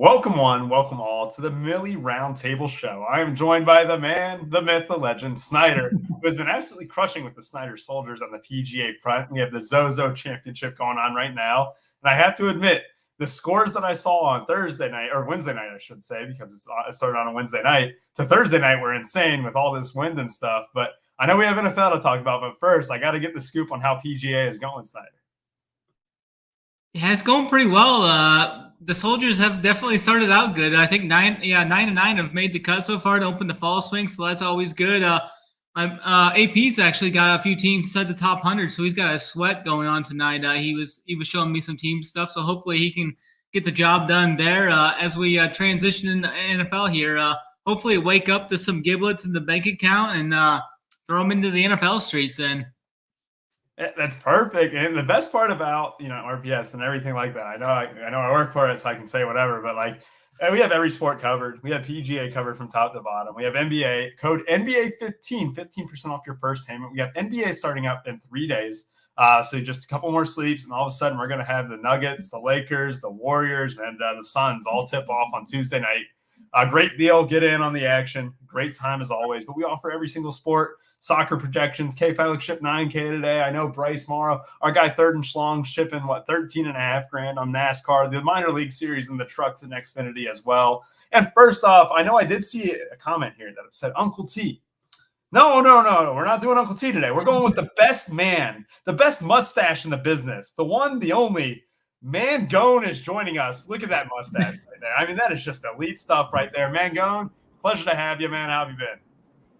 Welcome one, welcome all to the Millie Roundtable Show. I am joined by the man, the myth, the legend, Snyder, who has been absolutely crushing with the Snyder Soldiers on the PGA front. We have the Zozo Championship going on right now. And I have to admit, the scores that I saw on Thursday night, or Wednesday night, I should say, because it started on a Wednesday night, to Thursday night were insane with all this wind and stuff. But I know we have NFL to talk about, but first, I got to get the scoop on how PGA is going, Snyder. Yeah, it's going pretty well. The Soldiers have definitely started out good. I think 9-9 have made the cut so far to open the fall swing, so that's always good. AP's actually got a few teams set the top 100, so he's got a sweat going on tonight. He was showing me some team stuff, so hopefully he can get the job done there as we transition into NFL here. Hopefully wake up to some giblets in the bank account and throw them into the NFL streets then. That's perfect. And the best part about, RPS and everything like that, I know I work for it, so I can say whatever, but we have every sport covered. We have PGA covered from top to bottom. We have NBA, code NBA15, 15% off your first payment. We have NBA starting up in 3 days. So just a couple more sleeps, and all of a sudden we're going to have the Nuggets, the Lakers, the Warriors, and the Suns all tip off on Tuesday night. Great deal. Get in on the action. Great time as always. But we offer every single sport. Soccer projections. K-Filek shipped $9K today. I know Bryce Morrow, our guy Third and Schlong, shipping $13.5 on NASCAR, the minor league series, and the trucks and Xfinity as well. And first off, I know I did see a comment here that said Uncle T. No. We're not doing Uncle T today. We're going with the best man, the best mustache in the business, the one, the only. Mangone is joining us. Look at that mustache right there. I mean, that is just elite stuff right there. Mangone, pleasure to have you, man. How have you been?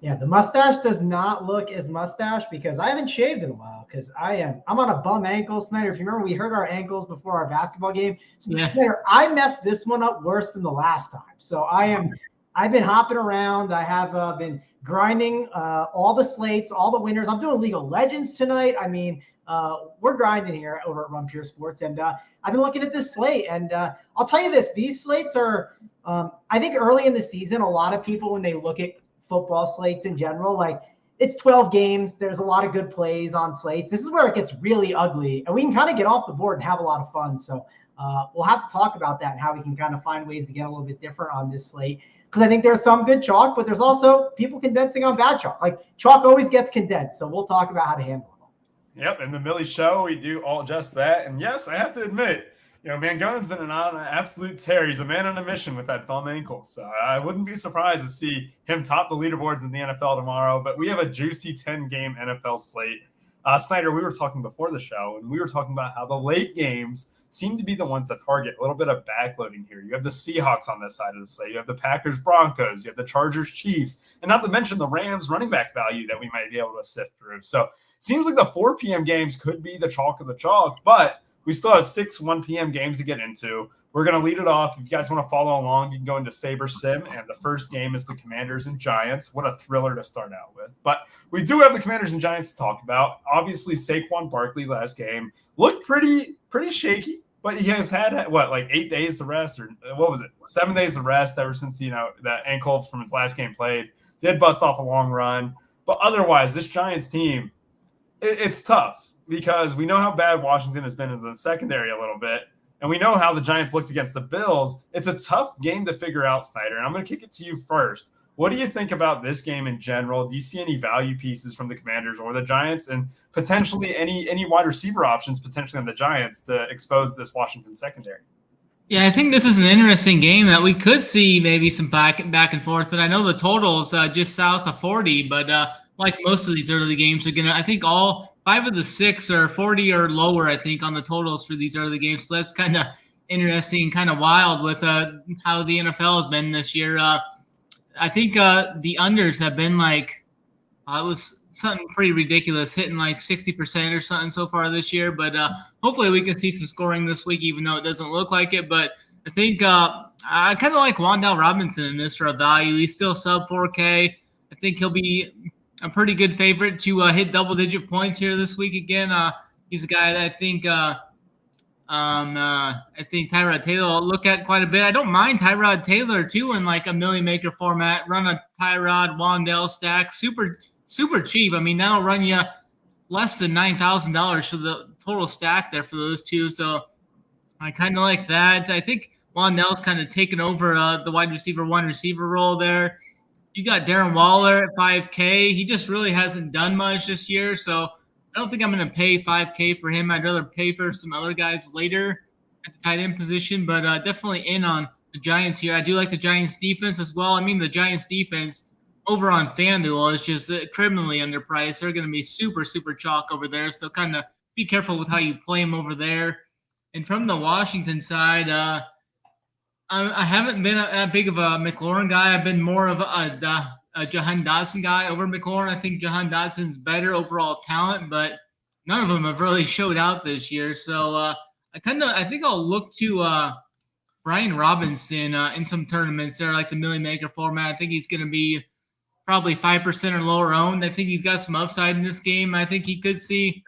Yeah, the mustache does not look as mustache because I haven't shaved in a while because I'm on a bum ankle, Snyder. If you remember, we hurt our ankles before our basketball game. So yeah. Snyder, I messed this one up worse than the last time. So I've been hopping around. I have been grinding all the slates, all the winners. I'm doing League of Legends tonight. I mean, we're grinding here over at Run Pure Sports, and I've been looking at this slate, and I'll tell you this: these slates are, I think, early in the season, a lot of people when they look at football slates in general, it's 12 games. There's a lot of good plays on slates. This is where it gets really ugly, and we can kind of get off the board and have a lot of fun. So we'll have to talk about that and how we can kind of find ways to get a little bit different on this slate. Because I think there's some good chalk, but there's also people condensing on bad chalk. Chalk always gets condensed. So we'll talk about how to handle it. Yep, in the Millie Show, we do all just that. And yes, I have to admit, Mangone's been on an absolute tear. He's a man on a mission with that bum ankle. So I wouldn't be surprised to see him top the leaderboards in the NFL tomorrow. But we have a juicy 10-game NFL slate. Snyder, we were talking before the show, and we were talking about how the late games seem to be the ones that target a little bit of backloading here. You have the Seahawks on this side of the slate. You have the Packers, Broncos. You have the Chargers, Chiefs. And not to mention the Rams running back value that we might be able to sift through. So it seems like the 4 p.m. games could be the chalk of the chalk, but we still have 6 1 p.m. games to get into. We're going to lead it off. If you guys want to follow along, you can go into Saber Sim, and the first game is the Commanders and Giants. What a thriller to start out with. But we do have the Commanders and Giants to talk about. Obviously, Saquon Barkley last game looked pretty shaky, but he has had, 8 days to rest, or what was it, 7 days to rest ever since, that ankle from his last game played. Did bust off a long run. But otherwise, this Giants team, it's tough. Because we know how bad Washington has been as a secondary a little bit, and we know how the Giants looked against the Bills. It's a tough game to figure out, Snyder, and I'm going to kick it to you first. What do you think about this game in general? Do you see any value pieces from the Commanders or the Giants, and potentially any wide receiver options potentially on the Giants to expose this Washington secondary? Yeah, I think this is an interesting game that we could see maybe some back and forth, and I know the total is just south of 40, but like most of these early games are I think all 5 of the 6 are 40 or lower, I think, on the totals for these early games. So that's kind of interesting and kind of wild with how the NFL has been this year. I think the unders have been it was something pretty ridiculous, hitting 60% or something so far this year. But hopefully we can see some scoring this week, even though it doesn't look like it. But I think I kind of like Wan'Dale Robinson in this for a value. He's still sub 4K. I think he'll be a pretty good favorite to hit double-digit points here this week again. He's a guy that I think Tyrod Taylor will look at quite a bit. I don't mind Tyrod Taylor too in a Millie Maker format. Run a Tyrod Wan'Dale stack, super cheap. I mean, that'll run you less than $9,000 for the total stack there for those two. So I kind of like that. I think Wandell's kind of taken over the wide receiver, one receiver role there. You got Darren Waller at 5K. He just really hasn't done much this year, so I don't think I'm going to pay 5K for him. I'd rather pay for some other guys later at the tight end position, but definitely in on the Giants here. I do like the Giants defense as well. I mean, the Giants defense over on FanDuel is just criminally underpriced. They're going to be super, super chalk over there, so kind of be careful with how you play them over there. And from the Washington side, I haven't been a big of a McLaurin guy. I've been more of a Jahan Dotson guy over McLaurin. I think Jahan Dotson's better overall talent, but none of them have really showed out this year. So I think I'll look to Brian Robinson in some tournaments there, like the Millie Maker format. I think he's going to be probably 5% or lower owned. I think he's got some upside in this game. I think he could see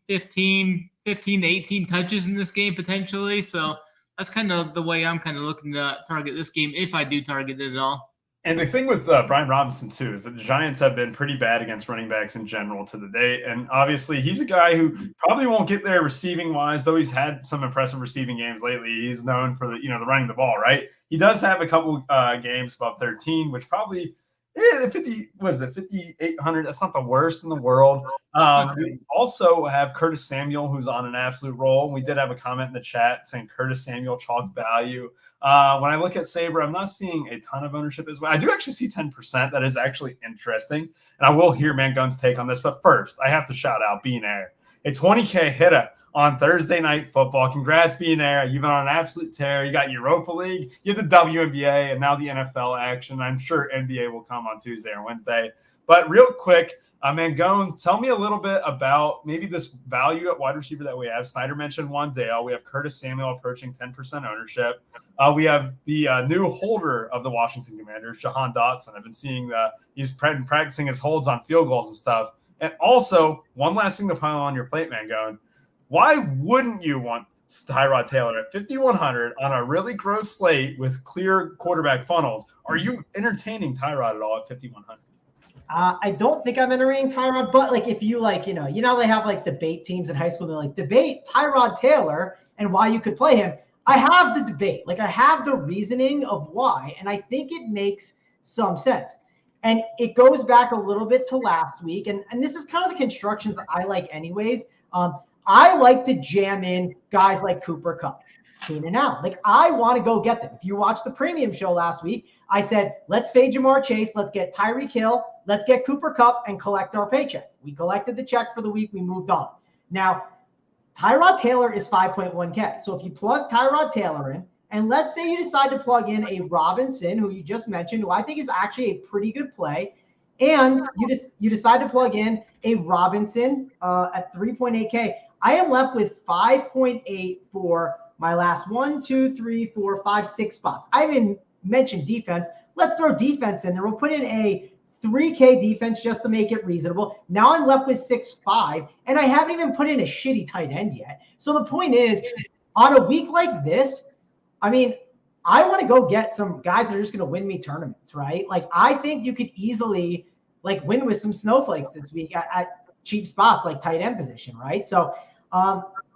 15 to 18 touches in this game potentially. So that's kind of the way I'm kind of looking to target this game, if I do target it at all. And the thing with Brian Robinson, too, is that the Giants have been pretty bad against running backs in general to the date. And obviously, he's a guy who probably won't get there receiving-wise, though he's had some impressive receiving games lately. He's known for the running the ball, right? He does have a couple games above 13, which probably – 5,800. That's not the worst in the world. We also have Curtis Samuel, who's on an absolute roll. We did have a comment in the chat saying Curtis Samuel chalk value. When I look at Sabre, I'm not seeing a ton of ownership as well. I do actually see 10%. That is actually interesting. And I will hear Mangun's take on this. But first, I have to shout out Beanair, a 20K hitter on Thursday Night Football. Congrats, Beanair. You've been on an absolute tear. You got Europa League, you have the WNBA, and now the NFL action. I'm sure NBA will come on Tuesday or Wednesday. But real quick, Mangone, tell me a little bit about maybe this value at wide receiver that we have. Snyder mentioned Wandale. We have Curtis Samuel approaching 10% ownership. We have the new holder of the Washington Commanders, Jahan Dotson. I've been seeing he's practicing his holds on field goals and stuff. And also, one last thing to pile on your plate, Mangone. Why wouldn't you want Tyrod Taylor at 5,100 on a really gross slate with clear quarterback funnels? Are you entertaining Tyrod at all at 5,100? I don't think I'm entering Tyrod, but like if you they have like debate teams in high school. They're like debate Tyrod Taylor and why you could play him. I have the debate, like I have the reasoning of why, and I think it makes some sense. And it goes back a little bit to last week, and this is kind of the constructions I like anyways. I like to jam in guys like Cooper Kupp, Keenan Allen. Like, I want to go get them. If you watched the premium show last week, I said, let's fade Jamar Chase. Let's get Tyreek Hill. Let's get Cooper Kupp and collect our paycheck. We collected the check for the week. We moved on. Now, Tyrod Taylor is 5.1K. So if you plug Tyrod Taylor in, and let's say you decide to plug in a Robinson, who you just mentioned, who I think is actually a pretty good play, and you decide to plug in a Robinson at 3.8K, I am left with 5.8 for my last 6 spots. I haven't mentioned defense. Let's throw defense in there. We'll put in a 3K defense just to make it reasonable. Now I'm left with 6.5, and I haven't even put in a shitty tight end yet. So the point is, on a week like this, I mean, I want to go get some guys that are just going to win me tournaments, right? Like, I think you could easily win with some snowflakes this week at cheap spots like tight end position, right? So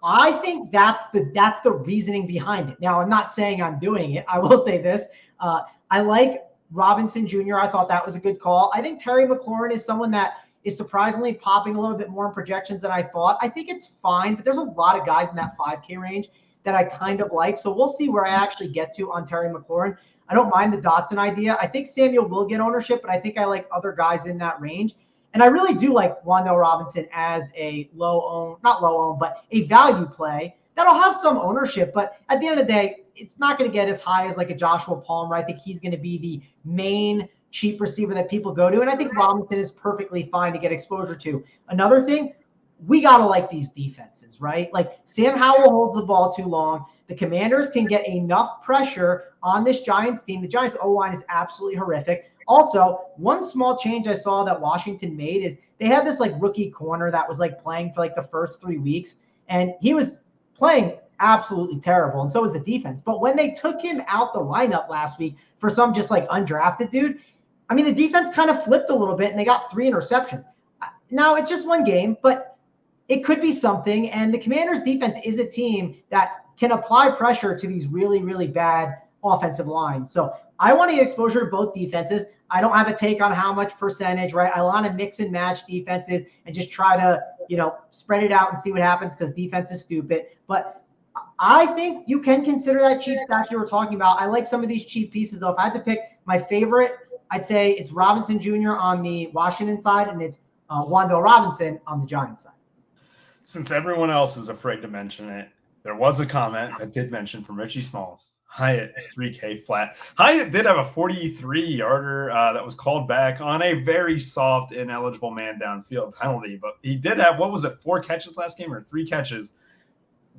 I think that's the reasoning behind it. Now, I'm not saying I'm doing it. I will say this. I like Robinson Jr. I thought that was a good call. I think Terry McLaurin is someone that is surprisingly popping a little bit more in projections than I thought. I think it's fine, but there's a lot of guys in that 5K range that I kind of like. So we'll see where I actually get to on Terry McLaurin. I don't mind the Dotson idea. I think Samuel will get ownership, but I think I like other guys in that range. And I really do like Wandale Robinson as a not low own, but a value play that'll have some ownership. But at the end of the day, it's not going to get as high as like a Joshua Palmer. I think he's going to be the main cheap receiver that people go to. And I think Robinson is perfectly fine to get exposure to. Another thing, we got to like these defenses, right? Like, Sam Howell holds the ball too long. The Commanders can get enough pressure on this Giants team. The Giants O-line is absolutely horrific. Also, one small change I saw that Washington made is they had this rookie corner that was playing for the first 3 weeks, and he was playing absolutely terrible, and so was the defense. But when they took him out the lineup last week for some just undrafted dude, I mean, the defense kind of flipped a little bit, and they got 3 interceptions. Now, it's just one game, but it could be something, and the Commanders defense is a team that can apply pressure to these really, really bad offensive lines. So I want to get exposure to both defenses. I don't have a take on how much percentage, right? I want to mix and match defenses and just try to, spread it out and see what happens because defense is stupid. But I think you can consider that cheap stack you were talking about. I like some of these cheap pieces, though. If I had to pick my favorite, I'd say it's Robinson Jr. on the Washington side, and it's Wan'Dale Robinson on the Giants side. Since everyone else is afraid to mention it, there was a comment that did mention from Richie Smalls. Hyatt is 3K flat. Hyatt did have a 43-yarder that was called back on a very soft, ineligible man downfield penalty. But he did have, 4 catches last game or 3 catches?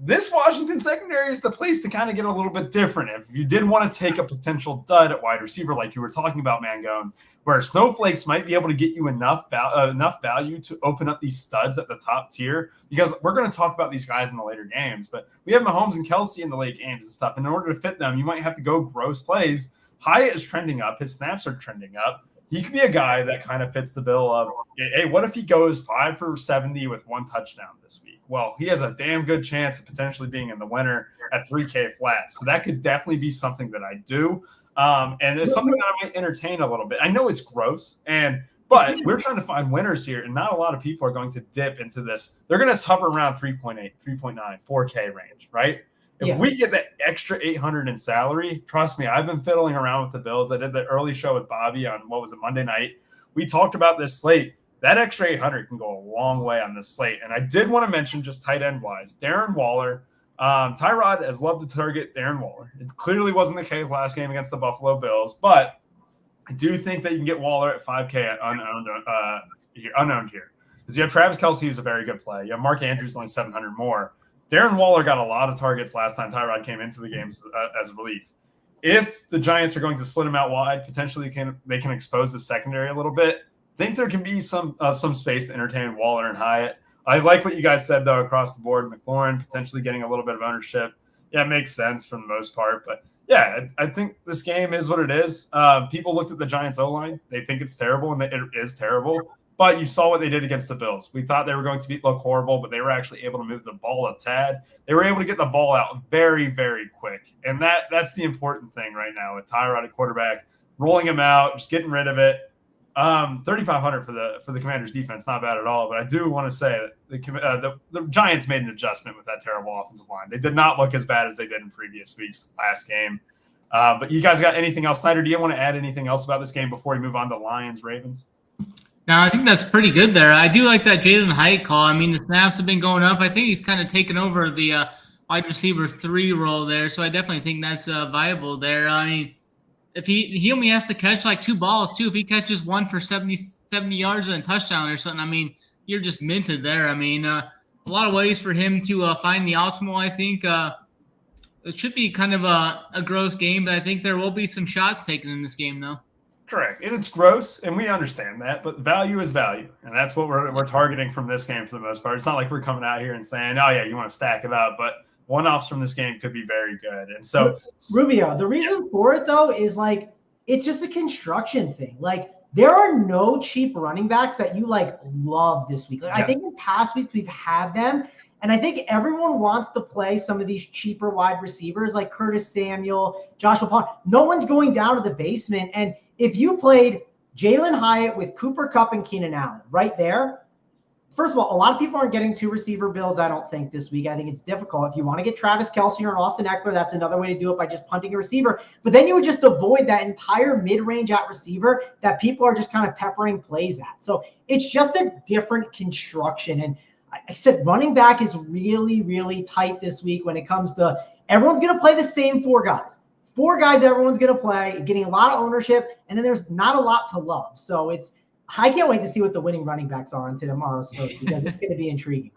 This Washington secondary is the place to kind of get a little bit different. If you did want to take a potential dud at wide receiver, like you were talking about, Mangone, where snowflakes might be able to get you enough value to open up these studs at the top tier, because we're going to talk about these guys in the later games, but we have Mahomes and Kelsey in the late games and stuff. And in order to fit them, you might have to go gross plays. Hyatt is trending up. His snaps are trending up. He could be a guy that kind of fits the bill of, hey, what if he goes 5 for 70 with 1 touchdown this week? Well, he has a damn good chance of potentially being in the winner at 3K flat. So that could definitely be something that I do. And it's something that I might entertain a little bit. I know it's gross, but we're trying to find winners here, and not a lot of people are going to dip into this. They're going to hover around 3.8, 3.9, 4K range, right? If we get that extra 800 in salary, trust me, I've been fiddling around with the builds. I did the early show with Bobby on, Monday night. We talked about this slate. That extra 800 can go a long way on this slate. And I did want to mention, just tight end wise, Darren Waller. Tyrod has loved to target Darren Waller. It clearly wasn't the case last game against the Buffalo Bills, but I do think that you can get Waller at 5K unowned here. Because you have Travis Kelce, who's a very good play. You have Mark Andrews only 700 more. Darren Waller got a lot of targets last time Tyrod came into the games as relief. If the Giants are going to split him out wide, potentially they can expose the secondary a little bit. I think there can be some space to entertain Waller and Hyatt. I like what you guys said, though, across the board. McLaurin potentially getting a little bit of ownership. Yeah, it makes sense for the most part. But, yeah, I think this game is what it is. People looked at the Giants' O-line. They think it's terrible, and it is terrible. But you saw what they did against the Bills. We thought they were going to look horrible, but they were actually able to move the ball a tad. They were able to get the ball out very, very quick. And that's the important thing right now with Tyrod at quarterback, rolling him out, just getting rid of it. 3,500 for the Commanders defense, not bad at all. But I do want to say that the Giants made an adjustment with that terrible offensive line. They did not look as bad as they did in previous weeks last game. But you guys got anything else? Snyder, do you want to add anything else about this game before we move on to Lions-Ravens? No, I think that's pretty good there. I do like that Jalen Hyatt call. I mean, the snaps have been going up. I think he's kind of taken over the wide receiver 3 role there, so I definitely think that's viable there. I mean, if he only has to catch like 2 balls too. If he catches 1 for 70 yards and a touchdown or something, I mean, you're just minted there. I mean, a lot of ways for him to find the optimal. I think it should be kind of a gross game, but I think there will be some shots taken in this game, though. Correct. And it's gross, and we understand that, but value is value. And that's what we're targeting from this game for the most part. It's not like we're coming out here and saying, oh, yeah, you want to stack it up. But one-offs from this game could be very good. And so Rubio, the reason for it, though, is like it's just a construction thing. Like there are no cheap running backs that you like love this week. Like, yes. I think in past weeks we've had them. And I think everyone wants to play some of these cheaper wide receivers like Curtis Samuel, Joshua Palmer. No one's going down to the basement. And if you played Jalen Hyatt with Cooper Kupp and Keenan Allen right there, first of all, a lot of people aren't getting 2 receiver builds, I don't think, this week. I think it's difficult. If you want to get Travis Kelce or Austin Eckler, that's another way to do it by just punting a receiver. But then you would just avoid that entire mid-range at receiver that people are just kind of peppering plays at. So it's just a different construction. And I said running back is really, really tight this week when it comes to everyone's going to play the same 4 guys. 4 guys everyone's going to play, getting a lot of ownership, and then there's not a lot to love. So I can't wait to see what the winning running backs are on tomorrow's slate because it's going to be intriguing.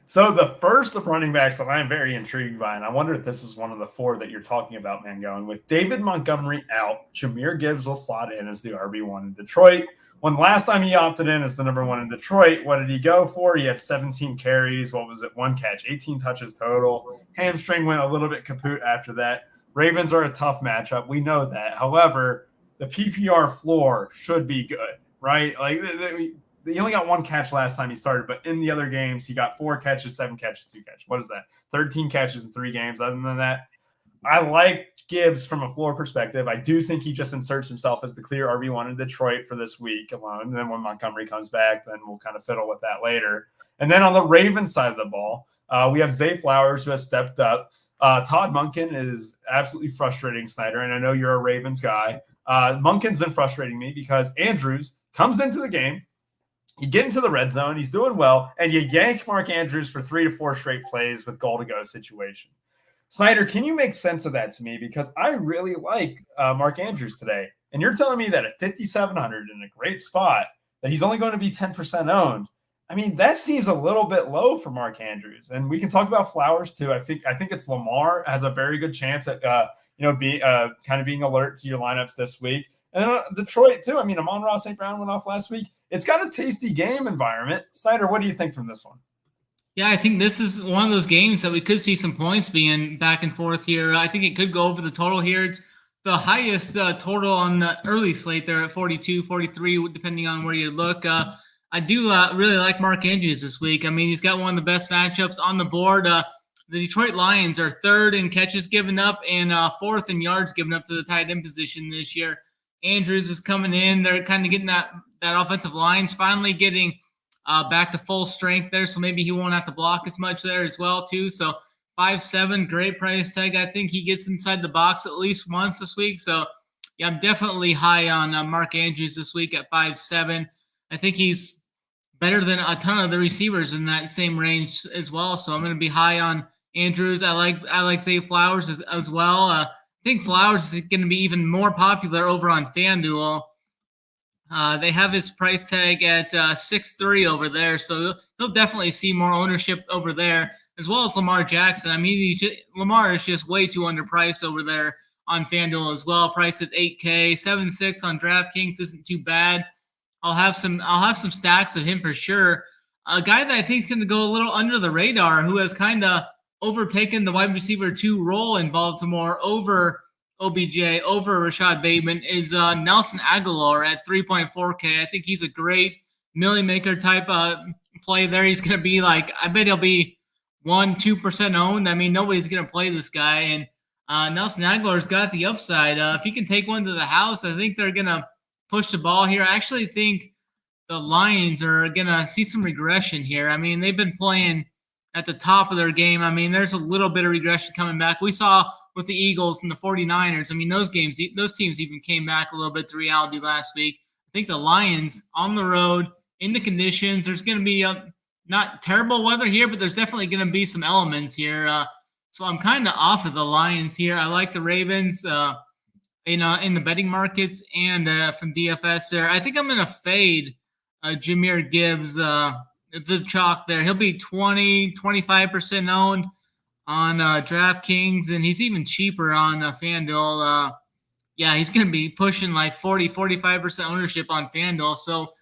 So the first of running backs that I'm very intrigued by, and I wonder if this is one of the 4 that you're talking about, Mangone, with David Montgomery out, Jahmyr Gibbs will slot in as the RB1 in Detroit. When last time he opted in as the number 1 in Detroit, what did he go for? He had 17 carries. 1 catch, 18 touches total. Hamstring went a little bit kaput after that. Ravens are a tough matchup. We know that. However, the PPR floor should be good, right? Like he only got 1 catch last time he started, but in the other games, he got 4 catches, 7 catches, 2 catches. What is that? 13 catches in 3 games. Other than that, I like Gibbs from a floor perspective. I do think he just inserts himself as the clear RB1 in Detroit for this week alone. And then when Montgomery comes back, then we'll kind of fiddle with that later. And then on the Ravens side of the ball, we have Zay Flowers, who has stepped up. Todd Monken is absolutely frustrating, Snyder, and I know you're a Ravens guy. Monken's been frustrating me because Andrews comes into the game, you get into the red zone, he's doing well, and you yank Mark Andrews for 3 to 4 straight plays with goal-to-go situation. Snyder, can you make sense of that to me? Because I really like Mark Andrews today. And you're telling me that at 5,700 in a great spot, that he's only going to be 10% owned. I mean, that seems a little bit low for Mark Andrews. And we can talk about Flowers too. I think it's Lamar has a very good chance at being alert to your lineups this week. And then Detroit too. I mean, Amon-Ra St. Brown went off last week. It's got a tasty game environment. Snyder, what do you think from this one? Yeah, I think this is one of those games that we could see some points being back and forth here. I think it could go over the total here. It's the highest total on the early slate there at 42, 43, depending on where you look. I do really like Mark Andrews this week. I mean, he's got one of the best matchups on the board. The Detroit Lions are 3rd in catches given up and 4th in yards given up to the tight end position this year. Andrews is coming in. They're kind of getting that offensive line's finally getting back to full strength there, so maybe he won't have to block as much there as well too. So 5.7, great price tag. I think he gets inside the box at least once this week. So yeah, I'm definitely high on Mark Andrews this week at 5.7. I think he's better than a ton of the receivers in that same range as well. So I'm going to be high on Andrews. I like Zay Flowers as well. I think Flowers is going to be even more popular over on FanDuel. They have his price tag at 6.3 over there, so he'll definitely see more ownership over there, as well as Lamar Jackson. I mean, Lamar is just way too underpriced over there on FanDuel as well, priced at 8K, 7.6 on DraftKings isn't too bad. I'll have some stacks of him for sure. A guy that I think is going to go a little under the radar, who has kind of overtaken the wide receiver 2 role in Baltimore over OBJ, over Rashad Bateman, is Nelson Aguilar at 3.4K. I think he's a great milli maker type play there. He's going to be I bet he'll be 1-2% owned. I mean, nobody's going to play this guy. And Nelson Aguilar's got the upside. If he can take one to the house, I think they're going to push the ball here. I actually think the Lions are going to see some regression here. I mean, they've been playing at the top of their game. I mean, there's a little bit of regression coming back. We saw with the Eagles and the 49ers. I mean, those teams even came back a little bit to reality last week. I think the Lions on the road in the conditions, there's going to be not terrible weather here, but there's definitely going to be some elements here. So I'm kind of off of the Lions here. I like the Ravens in the betting markets and from DFS there. I think I'm going to fade Jahmyr Gibbs, the chalk there. He'll be 25% owned on DraftKings, and he's even cheaper on FanDuel. He's going to be pushing 40-45% ownership on FanDuel. So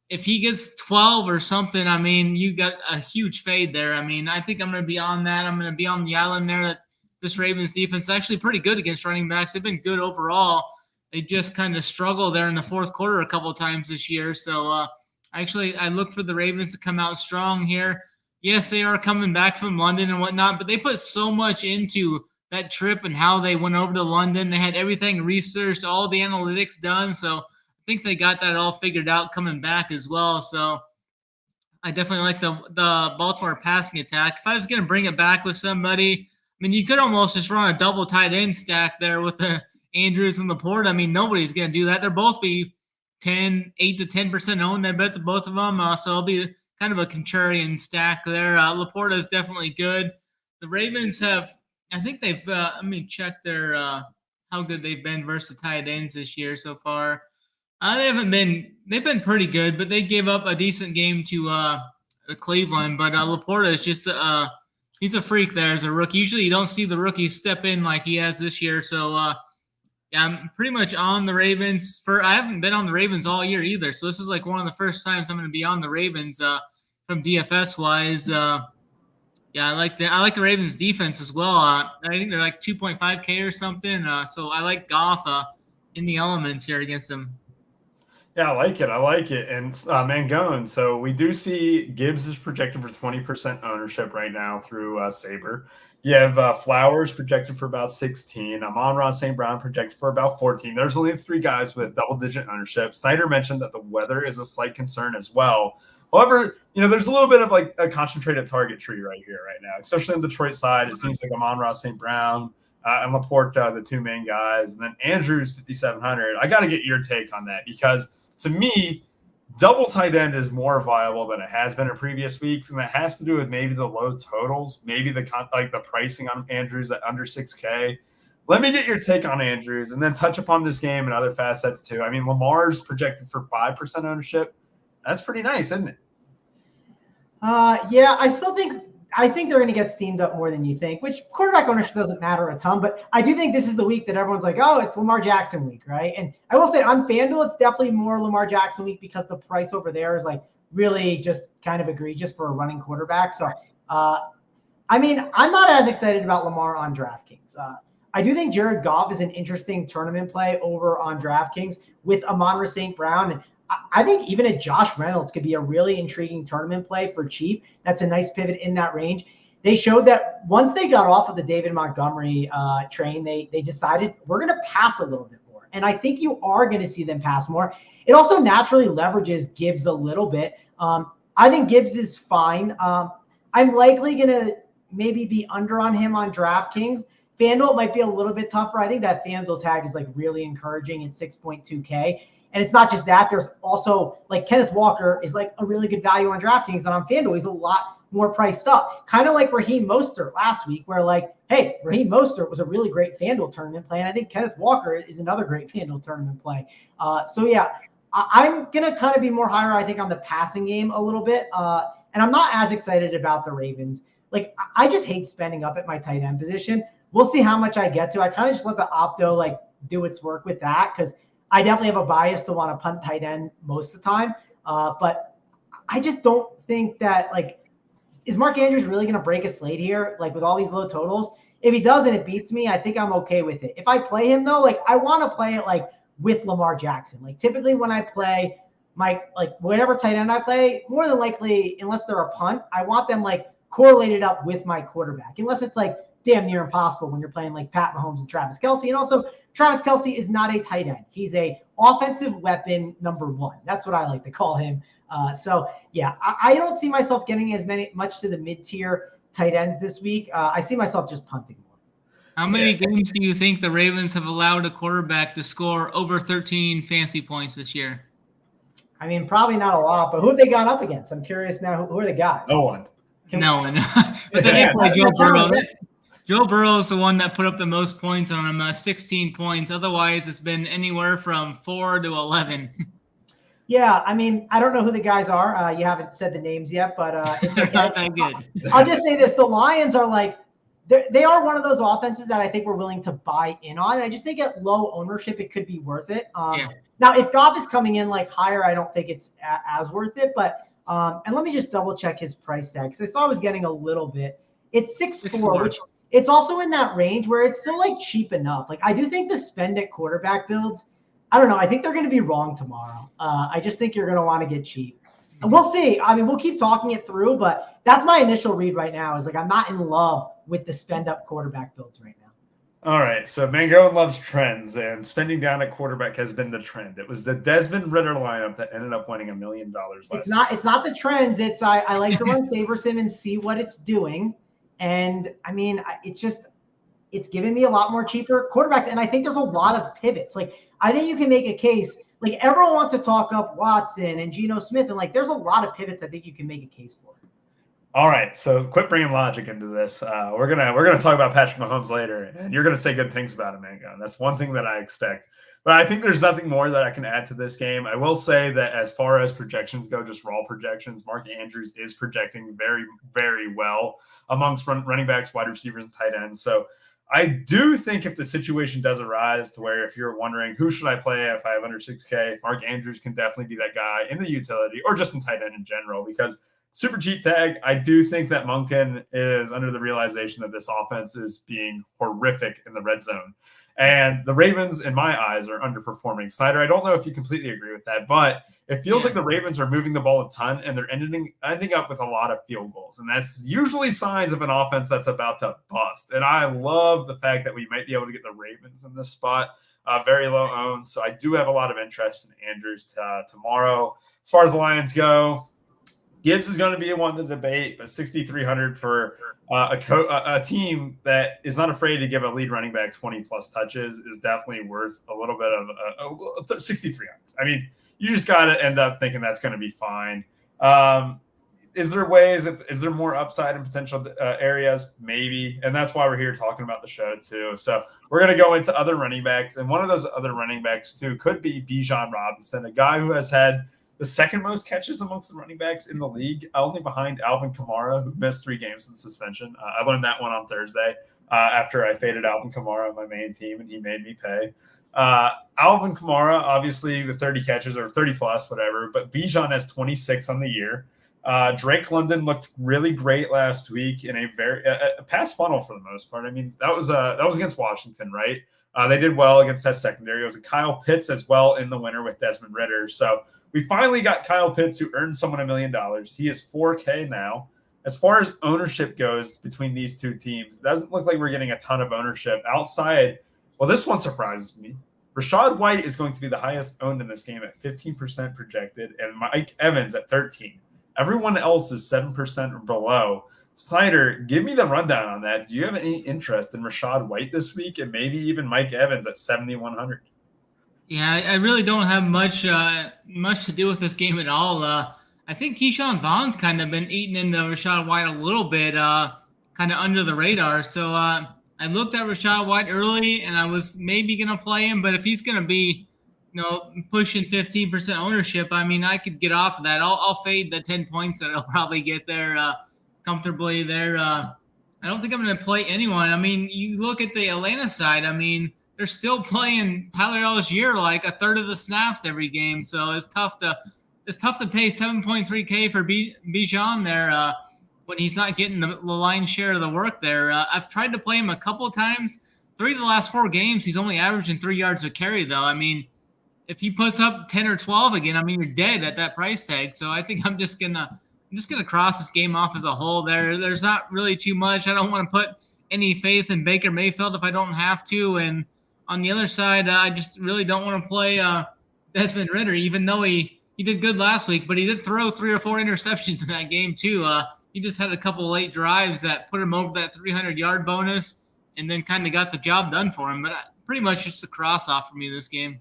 if he gets 12 or something, I mean, you got a huge fade there. I mean, I think I'm going to be on that. I'm going to be on the island there. That this Ravens defense is actually pretty good against running backs. They've been good overall. They just kind of struggled there in the fourth quarter a couple of times this year. So I look for the Ravens to come out strong here. Yes, they are coming back from London and whatnot, but they put so much into that trip and how they went over to London. They had everything researched, all the analytics done. So I think they got that all figured out coming back as well. So I definitely like the Baltimore passing attack. If I was going to bring it back with somebody, I mean, you could almost just run a double tight end stack there with the Andrews and Laporte. I mean, nobody's going to do that. They'll both be 8 to 10% owned. I bet the both of them. So it'll be kind of a contrarian stack there. Laporte is definitely good. The Ravens have, I think they've, let me check their, how good they've been versus the tight ends this year so far. They've been pretty good, but they gave up a decent game to Cleveland. But Laporte is just, he's a freak there as a rookie. Usually you don't see the rookies step in like he has this year. So, I'm pretty much on the Ravens. I haven't been on the Ravens all year either. So this is one of the first times I'm going to be on the Ravens from DFS wise. I like the Ravens defense as well. I think they're 2.5K or something. So I like Goff in the elements here against them. Yeah, I like it. I like it. And Mangone, so we do see Gibbs is projected for 20% ownership right now through Sabre. You have Flowers projected for about 16. Amon-Ra St. Brown projected for about 14. There's only 3 guys with double-digit ownership. Snyder mentioned that the weather is a slight concern as well. However, there's a little bit of like a concentrated target tree right here right now, especially on the Detroit side. It seems like Amon-Ra St. Brown and Laporte, the 2 main guys, and then Andrews 5,700. I got to get your take on that because to me, double tight end is more viable than it has been in previous weeks, and that has to do with maybe the low totals, maybe the pricing on Andrews at under 6K. Let me get your take on Andrews, and then touch upon this game and other facets too. I mean, Lamar's projected for 5% ownership. That's pretty nice, isn't it? Yeah, I think they're going to get steamed up more than you think, which quarterback ownership doesn't matter a ton, but I do think this is the week that everyone's like, oh, it's Lamar Jackson week, right? And I will say on FanDuel, it's definitely more Lamar Jackson week because the price over there is like really just kind of egregious for a running quarterback. So, I mean, I'm not as excited about Lamar on DraftKings. I do think Jared Goff is an interesting tournament play over on DraftKings with Amon-Ra St. Brown. And I think even a Josh Reynolds could be a really intriguing tournament play for cheap. That's a nice pivot in that range. They showed that once they got off of the David Montgomery train, they decided we're going to pass a little bit more. And I think you are going to see them pass more. It also naturally leverages Gibbs a little bit. I think Gibbs is fine. I'm likely going to maybe be under on him on DraftKings. FanDuel might be a little bit tougher. I think that FanDuel tag is like really encouraging at 6.2K. And it's not just that. There's also like Kenneth Walker is like a really good value on DraftKings, and on FanDuel he's a lot more priced up. Kind of like Raheem Mostert last week, where like, hey, Raheem Mostert was a really great FanDuel tournament play, and I think Kenneth Walker is another great FanDuel tournament play. So yeah, I'm gonna kind of be more higher, I think, on the passing game a little bit. And I'm not as excited about the Ravens. Like, I just hate spending up at my tight end position. We'll see how much I get to. I kind of just let the opto like do its work with that because I definitely have a bias to want to punt tight end most of the time. But I just don't think that, like, is Mark Andrews really going to break a slate here, like with all these low totals? If he does and it beats me, I think I'm okay with it. If I play him, though, like, I want to play it like with Lamar Jackson. Like, typically when I play whatever tight end I play, more than likely, unless they're a punt, I want them like correlated up with my quarterback, unless it's like damn near impossible when you're playing like Pat Mahomes and Travis Kelce. And also, Travis Kelce is not a tight end. He's a offensive weapon number 1. That's what I like to call him. So yeah, I don't see myself getting much to the mid-tier tight ends this week. I see myself just punting more. How many games do you think the Ravens have allowed a quarterback to score over 13 fantasy points this year? I mean, probably not a lot, but who have they gone up against? I'm curious now. Who are the guys? No one. No one. But then they play Joe Burrow. Joe Burrow is the one that put up the most points on him, 16 points. Otherwise, it's been anywhere from 4 to 11. Yeah, I mean, I don't know who the guys are. You haven't said the names yet, but it's okay. Not that good. I'll just say this. The Lions are like, they are one of those offenses that I think we're willing to buy in on. And I just think at low ownership, it could be worth it. Now, if Goff is coming in like higher, I don't think it's as worth it. But and let me just double check his price tag because I saw I was getting a little bit. It's 6.4, which it's also in that range where it's still like cheap enough. Like, I do think the spend at quarterback builds, I don't know. I think they're going to be wrong tomorrow. I just think you're going to want to get cheap. And we'll see. I mean, we'll keep talking it through, but that's my initial read right now is like I'm not in love with the spend up quarterback builds right now. All right. So Mangone loves trends, and spending down at quarterback has been the trend. It was the Desmond Ridder lineup that ended up winning $1 million last It's not the trends. It's I like to run SaberSim and see what it's doing. And I mean, it's giving me a lot more cheaper quarterbacks. And I think there's a lot of pivots. Like, I think you can make a case, like everyone wants to talk up Watson and Geno Smith. And like, there's a lot of pivots I think you can make a case for. All right. So quit bringing logic into this. We're going to talk about Patrick Mahomes later, and you're going to say good things about him, Mangone. That's one thing that I expect. But I think there's nothing more that I can add to this game. I will say that as far as projections go, just raw projections, Mark Andrews is projecting very, very well amongst running backs, wide receivers, and tight ends. So I do think if the situation does arise to where if you're wondering who should I play if I have under 6K, Mark Andrews can definitely be that guy in the utility or just in tight end in general, because super cheap tag. I do think that Monken is under the realization that this offense is being horrific in the red zone. And the Ravens, in my eyes, are underperforming. Snyder, I don't know if you completely agree with that, but it feels like the Ravens are moving the ball a ton, and they're ending up with a lot of field goals. And that's usually signs of an offense that's about to bust. And I love the fact that we might be able to get the Ravens in this spot, very low owned. So I do have a lot of interest in Andrews tomorrow. As far as the Lions go, Gibbs is going to be one to debate, but 6,300 for a team that is not afraid to give a lead running back 20-plus touches is definitely worth a little bit of 6,300. I mean, you just got to end up thinking that's going to be fine. Is there ways? Is there more upside in potential areas? Maybe. And that's why we're here talking about the show, too. So we're going to go into other running backs. And one of those other running backs, too, could be Bijan Robinson, a guy who has had the second most catches amongst the running backs in the league, only behind Alvin Kamara, who missed 3 games with suspension. I learned that one on Thursday after I faded Alvin Kamara on my main team, and he made me pay. Alvin Kamara, obviously, with 30 catches or 30-plus, whatever, but Bijan has 26 on the year. Drake London looked really great last week in a pass funnel for the most part. I mean, that was against Washington, right? They did well against that secondary. It was a Kyle Pitts as well in the winner with Desmond Ridder. So we finally got Kyle Pitts, who earned someone $1 million. He is $4K now. As far as ownership goes between these two teams, it doesn't look like we're getting a ton of ownership outside. Well, this one surprises me. Rashad White is going to be the highest owned in this game at 15% projected, and Mike Evans at 13%. Everyone else is 7% or below. Snyder, give me the rundown on that. Do you have any interest in Rashad White this week, and maybe even Mike Evans at 7,100? Yeah, I really don't have much to do with this game at all. I think Keyshawn Vaughn's kind of been eating into Rashad White a little bit, kind of under the radar. So I looked at Rashad White early, and I was maybe going to play him. But if he's going to be, pushing 15% ownership, I mean, I could get off of that. I'll fade the 10 points that I'll probably get there comfortably there. I don't think I'm going to play anyone. I mean, you look at the Atlanta side. I mean, they're still playing Tyler Algier like a third of the snaps every game. So it's tough to pay 7.3K for Bijan there when he's not getting the lion's share of the work there. I've tried to play him a couple of times. 3 of the last 4 games, he's only averaging 3 yards a carry, though. I mean, if he puts up 10 or 12 again, I mean, you're dead at that price tag. So I think I'm just gonna cross this game off as a whole. There's not really too much. I don't want to put any faith in Baker Mayfield if I don't have to. And on the other side, I just really don't want to play Desmond Ridder, even though he did good last week, but he did throw 3 or 4 interceptions in that game too. He just had a couple late drives that put him over that 300-yard bonus and then kind of got the job done for him. But pretty much just a cross-off for me this game.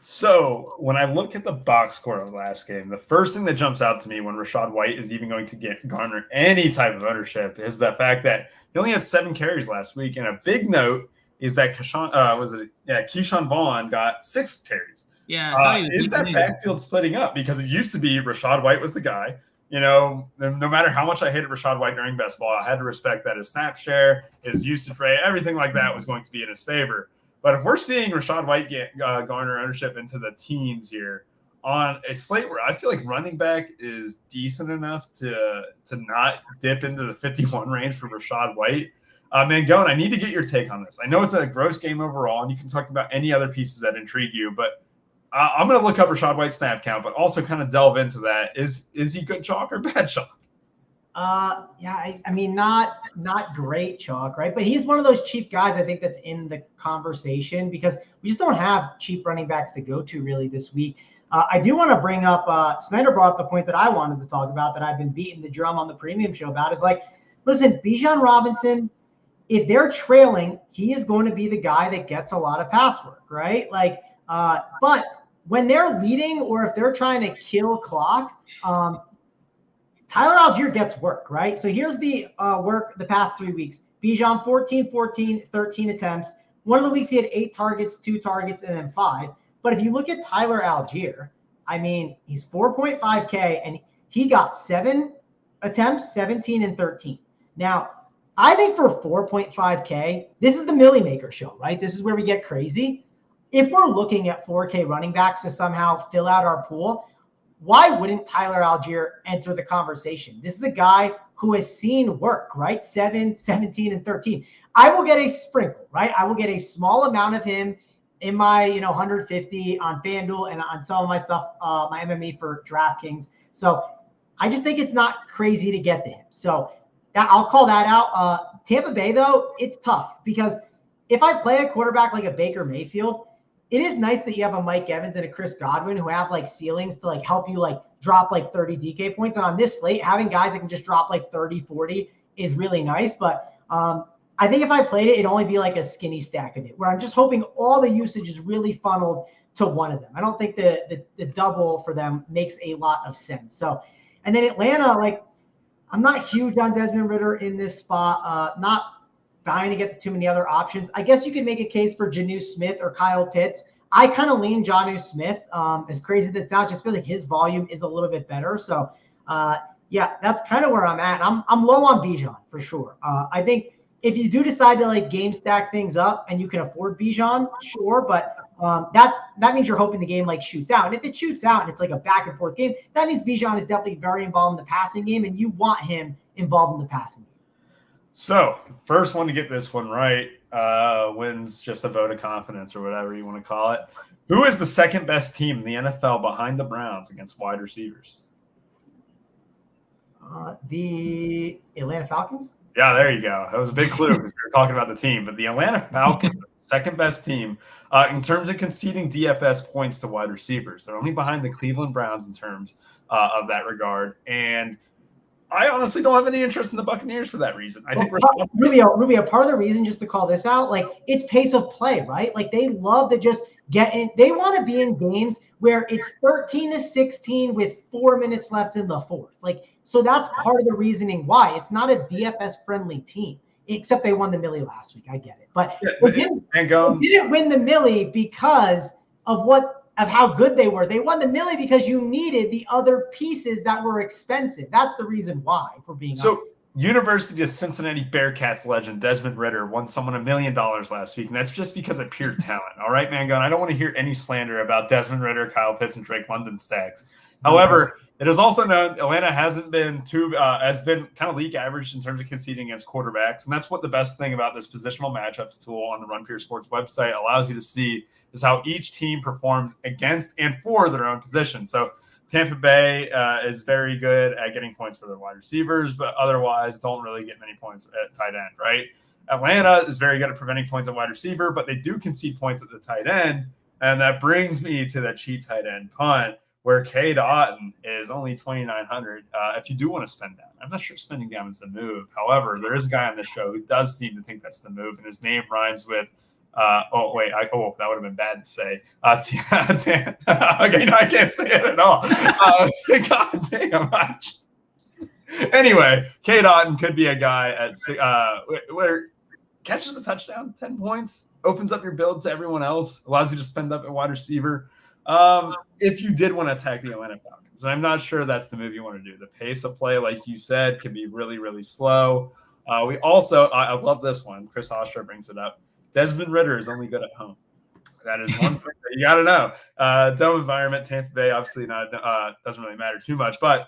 So when I look at the box score of the last game, the first thing that jumps out to me when Rashad White is even going to garner any type of ownership is the fact that he only had 7 carries last week. And a big note is that Keyshawn Vaughn got 6 carries. Yeah. Is that backfield splitting up? Because it used to be Rashad White was the guy. No matter how much I hated Rashad White during best ball, I had to respect that his snap share, his usage rate, everything like that was going to be in his favor. But if we're seeing Rashad White garner ownership into the teens here on a slate where I feel like running back is decent enough to not dip into the 51 range for Rashad White, Mangone, I need to get your take on this. I know it's a gross game overall, and you can talk about any other pieces that intrigue you, but I'm going to look up Rashad White's snap count, but also kind of delve into that. Is he good chalk or bad chalk? I mean, not great chalk, right? But he's one of those cheap guys, I think, that's in the conversation because we just don't have cheap running backs to go to really this week. I do want to bring up, Snyder brought up the point that I wanted to talk about that I've been beating the drum on the premium show about is like, listen, Bijan Robinson, if they're trailing, he is going to be the guy that gets a lot of pass work, right? Like, but when they're leading or if they're trying to kill clock, Tyler Algier gets work, right? So here's the work the past 3 weeks. Bijan, 14, 13 attempts. One of the weeks he had 8 targets, 2 targets, and then 5. But if you look at Tyler Algier, I mean, he's 4.5K, and he got 7 attempts, 17 and 13. Now, I think for 4.5K, this is the Millie Maker show, right? This is where we get crazy. If we're looking at 4K running backs to somehow fill out our pool, why wouldn't Tyler Algier enter the conversation? This is a guy who has seen work, right? 7, 17, and 13. I will get a sprinkle, right? I will get a small amount of him in my, 150 on FanDuel and on some of my stuff, my MME for DraftKings. So I just think it's not crazy to get to him. So I'll call that out. Tampa Bay, though, it's tough because if I play a quarterback like a Baker Mayfield, it is nice that you have a Mike Evans and a Chris Godwin who have like ceilings to like help you like drop like 30 DK points. And on this slate, having guys that can just drop like 30, 40 is really nice. But I think if I played it, it'd only be like a skinny stack of it where I'm just hoping all the usage is really funneled to one of them. I don't think the double for them makes a lot of sense. So, and then Atlanta, like I'm not huge on Desmond Ridder in this spot. Not dying to get to too many other options. I guess you could make a case for Jonnu Smith or Kyle Pitts. I kind of lean Jonnu Smith. As crazy as that sounds, just feel like his volume is a little bit better. So, yeah, that's kind of where I'm at. I'm low on Bijan for sure. I think if you do decide to like game stack things up and you can afford Bijan, sure, but that means you're hoping the game like shoots out. And if it shoots out and it's like a back and forth game, that means Bijan is definitely very involved in the passing game, and you want him involved in the passing game. So, first one to get this one right wins just a vote of confidence or whatever you want to call it. Who is the second best team in the NFL behind the Browns against wide receivers? The Atlanta Falcons? Yeah, there you go. That was a big clue because we were talking about the team. But the Atlanta Falcons, second best team in terms of conceding DFS points to wide receivers. They're only behind the Cleveland Browns in terms of that regard. And I honestly don't have any interest in the Buccaneers for that reason. I think Rubio, part of the reason, just to call this out, like it's pace of play, right? Like they love to just get in. They want to be in games where it's 13-16 with 4 minutes left in the fourth. Like, so that's part of the reasoning why it's not a DFS friendly team, except they won the Millie last week. I get it. But they didn't win the Millie because of how good they were. They won the Millie because you needed the other pieces that were expensive. That's the reason why, for being honest. University of Cincinnati Bearcats legend Desmond Ridder won someone $1 million last week, and that's just because of pure talent. All right, Mangone, I don't want to hear any slander about Desmond Ridder, Kyle Pitts, and Drake London stacks. However, it is also known Atlanta has been kind of league average in terms of conceding against quarterbacks, and that's what the best thing about this positional matchups tool on the Run Pure Sports website allows you to see is how each team performs against and for their own position. So Tampa Bay is very good at getting points for their wide receivers, but otherwise don't really get many points at tight end, right? Atlanta is very good at preventing points at wide receiver, but they do concede points at the tight end, and that brings me to that cheap tight end punt, where Cade Otton is only 2,900. If you do want to spend down, I'm not sure spending down is the move. However, there is a guy on this show who does seem to think that's the move, and his name rhymes with that would have been bad to say. Okay, no, I can't say it at all. God damn. Anyway, Cade Otton could be a guy at where catches a touchdown, 10 points, opens up your build to everyone else, allows you to spend up at wide receiver. If you did want to attack the Atlanta Falcons, I'm not sure that's the move you want to do. The pace of play, like you said, can be really, really slow. We also, I love this one. Chris Hofstra brings it up. Desmond Ridder is only good at home. That is one thing that you got to know. Dome environment, Tampa Bay, obviously not doesn't really matter too much, but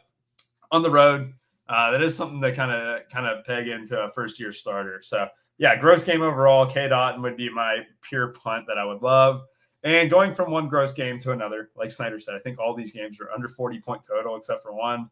on the road, that is something to kind of peg into a first-year starter. So, yeah, gross game overall, Cade Otton would be my pure punt that I would love. And going from one gross game to another, like Snyder said, I think all these games are under 40-point total except for one.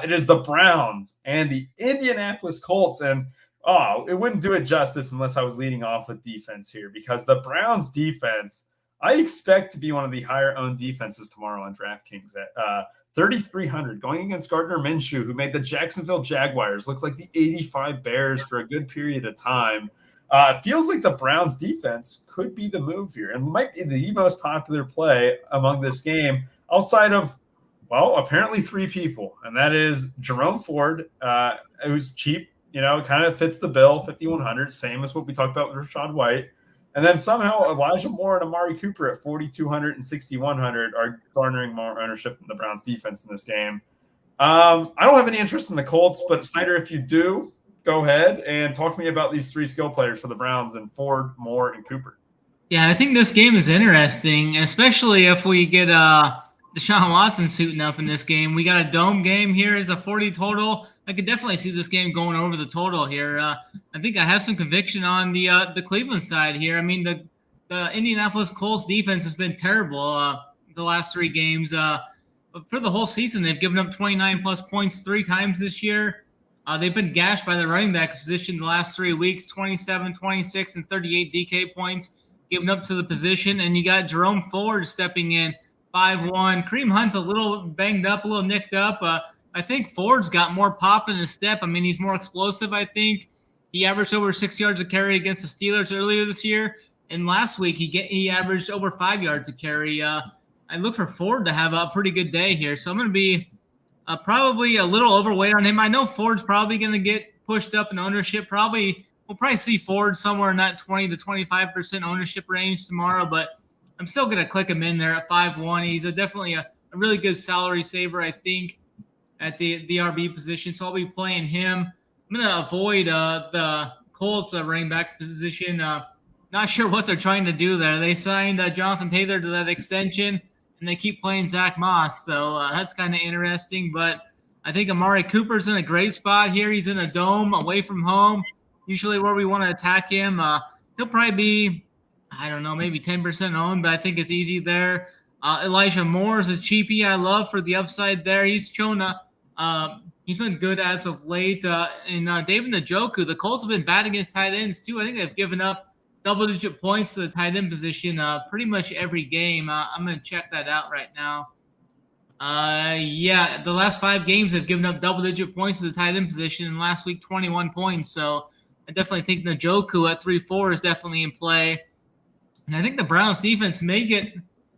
It is the Browns and the Indianapolis Colts. And, it wouldn't do it justice unless I was leading off with defense here, because the Browns defense, I expect to be one of the higher-owned defenses tomorrow on DraftKings at 3,300, going against Gardner Minshew, who made the Jacksonville Jaguars look like the 85 Bears for a good period of time. It feels like the Browns defense could be the move here and might be the most popular play among this game outside of, apparently 3 people. And that is Jerome Ford, who's cheap, kind of fits the bill, 5,100, same as what we talked about with Rachaad White. And then somehow Elijah Moore and Amari Cooper at 4,200 and 6,100 are garnering more ownership than the Browns defense in this game. I don't have any interest in the Colts, but Snyder, if you do, go ahead and talk to me about these 3 skill players for the Browns and Ford, Moore, and Cooper. Yeah, I think this game is interesting, especially if we get Deshaun Watson suiting up in this game. We got a dome game here. It's a 40 total. I could definitely see this game going over the total here. I think I have some conviction on the Cleveland side here. I mean, the Indianapolis Colts defense has been terrible the last 3 games. For the whole season, they've given up 29-plus points 3 times this year. They've been gashed by the running back position the last 3 weeks, 27, 26, and 38 DK points given up to the position. And you got Jerome Ford stepping in, 5-1. Kareem Hunt's a little banged up, a little nicked up. I think Ford's got more pop in his step. I mean, he's more explosive, I think. He averaged over 6 yards a carry against the Steelers earlier this year. And last week, he averaged over 5 yards a carry. I look for Ford to have a pretty good day here. So I'm going to be probably a little overweight on him. I know Ford's probably going to get pushed up in ownership. We'll probably see Ford somewhere in that 20 to 25% ownership range tomorrow, but I'm still going to click him in there at 5-1. He's definitely a really good salary saver, I think, at the RB position. So I'll be playing him. I'm going to avoid the Colts running back position. Not sure what they're trying to do there. They signed Jonathan Taylor to that extension, and they keep playing Zach Moss. So that's kind of interesting. But I think Amari Cooper's in a great spot here. He's in a dome away from home, usually where we want to attack him. He'll probably be, I don't know, maybe 10% owned, but I think it's easy there. Elijah Moore is a cheapie I love for the upside there. He's shown he's been good as of late. And David Njoku, the Colts have been bad against tight ends too. I think they've given up double-digit points to the tight end position pretty much every game. I'm going to check that out right now. The last 5 games have given up double-digit points to the tight end position, and last week 21 points. So I definitely think Njoku at 3-4 is definitely in play. And I think the Browns defense may get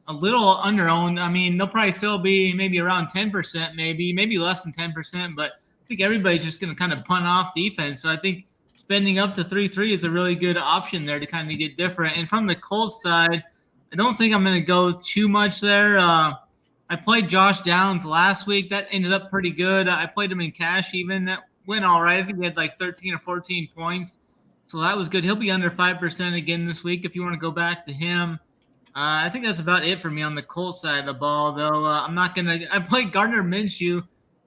a little under-owned. I mean, they'll probably still be maybe around 10%, maybe less than 10%, but I think everybody's just going to kind of punt off defense. So I think spending up to 3-3 is a really good option there to kind of get different. And from the Colts side, I don't think I'm going to go too much there. I played Josh Downs last week. That ended up pretty good. I played him in cash even. That went all right. I think he had like 13 or 14 points. So that was good. He'll be under 5% again this week if you want to go back to him. I think that's about it for me on the Colts side of the ball, though. I'm not going to – I played Gardner Minshew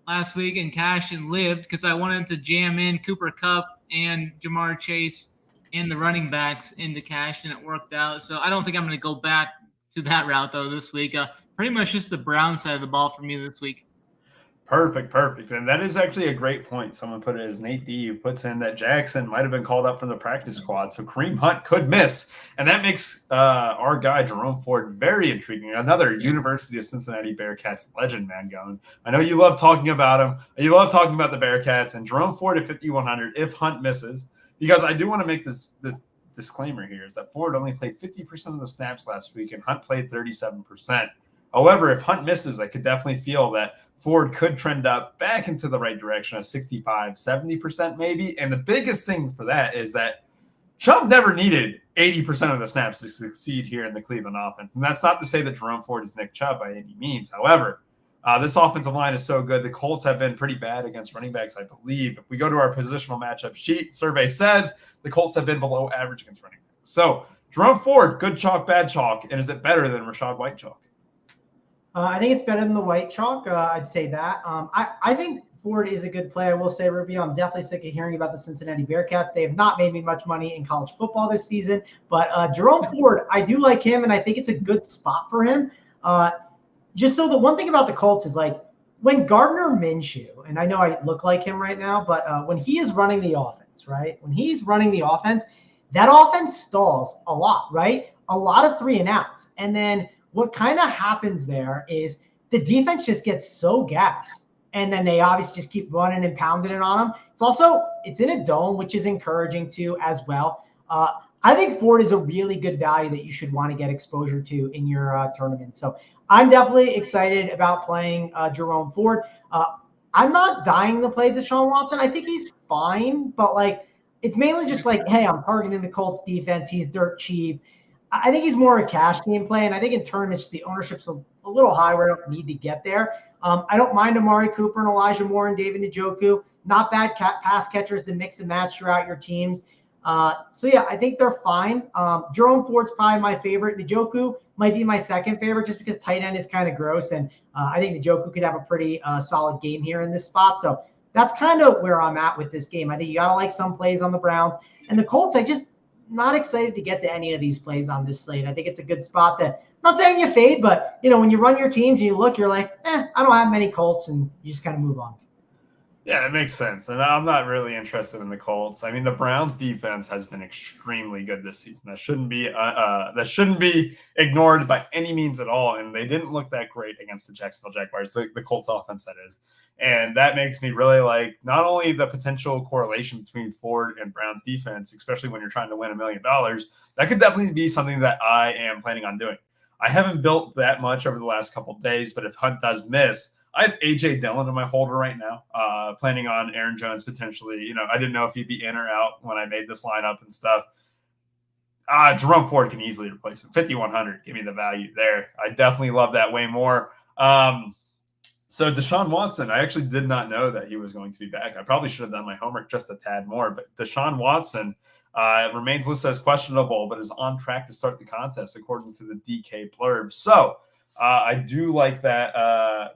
last week in cash and lived because I wanted to jam in Cooper Kupp and Jamar Chase and the running backs into cash, and it worked out. So I don't think I'm going to go back to that route, though, this week. Pretty much just the Brown side of the ball for me this week. Perfect. And that is actually a great point. Someone put it as Nate D, who puts in that Jackson might have been called up from the practice squad. So Kareem Hunt could miss. And that makes our guy, Jerome Ford, very intriguing. Another University of Cincinnati Bearcats legend, man, going. I know you love talking about him. You love talking about the Bearcats. And Jerome Ford at 5,100 if Hunt misses. Because I do want to make this disclaimer here is that Ford only played 50% of the snaps last week and Hunt played 37%. However, if Hunt misses, I could definitely feel that Ford could trend up back into the right direction of 65, 70% maybe. And the biggest thing for that is that Chubb never needed 80% of the snaps to succeed here in the Cleveland offense. And that's not to say that Jerome Ford is Nick Chubb by any means. However, this offensive line is so good. The Colts have been pretty bad against running backs, I believe. If we go to our positional matchup sheet, survey says the Colts have been below average against running backs. So Jerome Ford, good chalk, bad chalk. And is it better than Rachaad White chalk? I think it's better than the white chalk. I'd say that. I think Ford is a good play. I will say, Rubio, I'm definitely sick of hearing about the Cincinnati Bearcats. They have not made me much money in college football this season. But Jerome Ford, I do like him, and I think it's a good spot for him. Just so the one thing about the Colts is, like, when Gardner Minshew, and I know I look like him right now, but when he is running the offense, right? When he's running the offense, that offense stalls a lot, right? A lot of 3 and outs. And then what kind of happens there is the defense just gets so gassed, and then they obviously just keep running and pounding it on them. It's in a dome, which is encouraging too as well. I think Ford is a really good value that you should want to get exposure to in your tournament. So I'm definitely excited about playing Jerome Ford. I'm not dying to play Deshaun Watson. I think he's fine, but like it's mainly just like, hey, I'm targeting the Colts defense. He's dirt cheap. I think he's more a cash game play, and I think in tournaments the ownership's a little high where I don't need to get there. I don't mind Amari Cooper and Elijah Moore and David Njoku. Not bad pass catchers to mix and match throughout your teams. So yeah, I think they're fine. Jerome Ford's probably my favorite. Njoku might be my second favorite just because tight end is kind of gross. And I think Njoku could have a pretty solid game here in this spot. So that's kind of where I'm at with this game. I think you got to like some plays on the Browns. And the Colts, I just not excited to get to any of these plays on this slate. I think it's a good spot that, not saying you fade, but, when you run your teams and you look, you're like, I don't have many Colts, and you just kind of move on. Yeah, that makes sense. And I'm not really interested in the Colts. I mean, the Browns defense has been extremely good this season. That shouldn't be ignored by any means at all. And they didn't look that great against the Jacksonville Jaguars, the Colts offense, that is. And that makes me really like not only the potential correlation between Ford and Browns defense, especially when you're trying to win $1 million, that could definitely be something that I am planning on doing. I haven't built that much over the last couple of days, but if Hunt does miss, I have A.J. Dillon in my holder right now, planning on Aaron Jones potentially. I didn't know if he'd be in or out when I made this lineup and stuff. Jerome Ford can easily replace him. 5,100, give me the value there. I definitely love that way more. So Deshaun Watson, I actually did not know that he was going to be back. I probably should have done my homework just a tad more, but Deshaun Watson remains listed as questionable, but is on track to start the contest according to the DK blurb. So I do like that.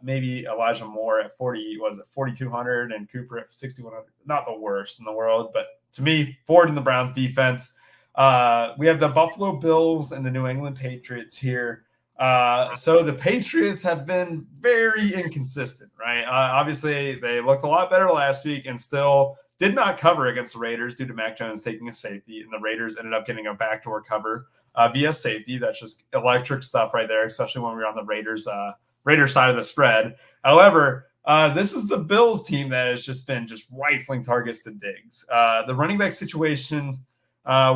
Maybe Elijah Moore at 4,200 and Cooper at 6,100. Not the worst in the world, but to me, Ford and the Browns defense. We have the Buffalo Bills and the New England Patriots here. So the Patriots have been very inconsistent, right? Obviously, they looked a lot better last week and still did not cover against the Raiders due to Mac Jones taking a safety, and the Raiders ended up getting a backdoor cover via safety. That's just electric stuff right there, especially when we're on the Raiders side of the spread. However, this is the Bills team that has just been rifling targets to Diggs. The running back situation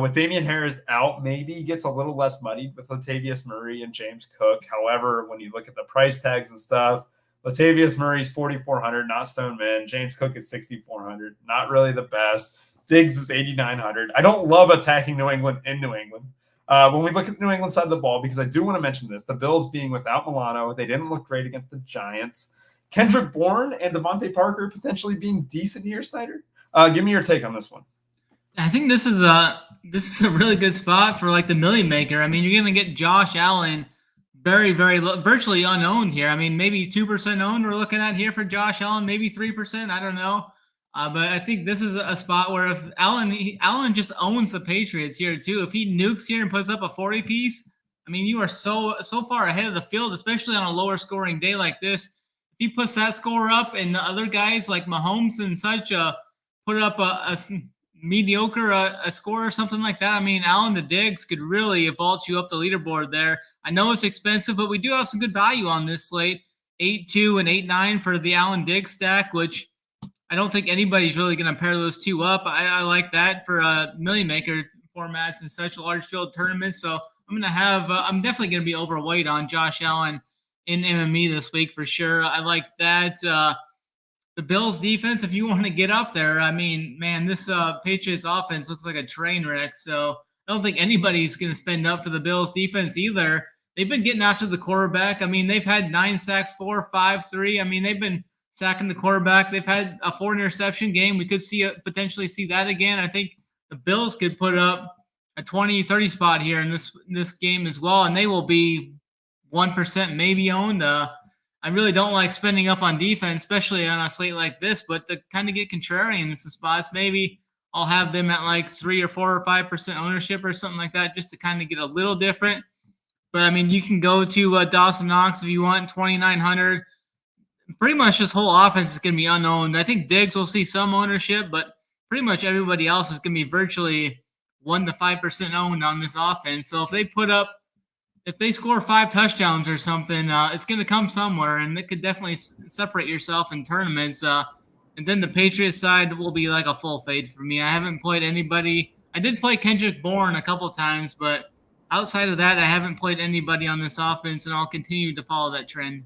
with Damian Harris out maybe gets a little less muddied with Latavius Murray and James Cook. However, when you look at the price tags and stuff, Latavius Murray's 4,400, not Stoneman. James Cook is 6,400, not really the best. Diggs is 8,900. I don't love attacking New England in New England. When we look at the New England side of the ball, because I do want to mention this, the Bills being without Milano, they didn't look great against the Giants. Kendrick Bourne and Devontae Parker potentially being decent here, Snyder. Give me your take on this one. I think this is a really good spot for like the million maker. I mean, you're going to get Josh Allen very, very low, virtually unowned here. I mean, maybe 2% owned we're looking at here for Josh Allen, maybe 3%. I don't know. But I think this is a spot where if Allen just owns the Patriots here too. If he nukes here and puts up a 40 piece, I mean, you are so far ahead of the field, especially on a lower scoring day like this. If he puts that score up and the other guys like Mahomes and such put up a mediocre a score or something like that, I mean, Allen to Diggs could really vault you up the leaderboard there. I know it's expensive, but we do have some good value on this slate. 8-2 and 8-9 for the Allen Diggs stack, which I don't think anybody's really going to pair those two up. I like that for million maker formats and such large field tournaments. So I'm definitely going to be overweight on Josh Allen in MME this week for sure. I like that. The Bills defense, if you want to get up there, I mean, man, this Patriots offense looks like a train wreck. So I don't think anybody's going to spend up for the Bills defense either. They've been getting after the quarterback. I mean, they've had 9 sacks, 4, 5, 3. I mean, they've been sacking the quarterback. They've had a 4 interception game. We could potentially see that again. I think the Bills could put up a 20-30 spot here in this game as well, and they will be 1% maybe owned. I really don't like spending up on defense, especially on a slate like this, but to kind of get contrarian in some spots, maybe I'll have them at like 3 or 4 or 5% ownership or something like that, just to kind of get a little different. But I mean, you can go to Dawson Knox if you want, 2,900. Pretty much this whole offense is going to be unknown. I think Diggs will see some ownership, but pretty much everybody else is going to be virtually 1 to 5% owned on this offense. So if they score 5 touchdowns or something, it's going to come somewhere, and it could definitely separate yourself in tournaments. And then the Patriots side will be like a full fade for me. I haven't played anybody. I did play Kendrick Bourne a couple times, but outside of that, I haven't played anybody on this offense, and I'll continue to follow that trend.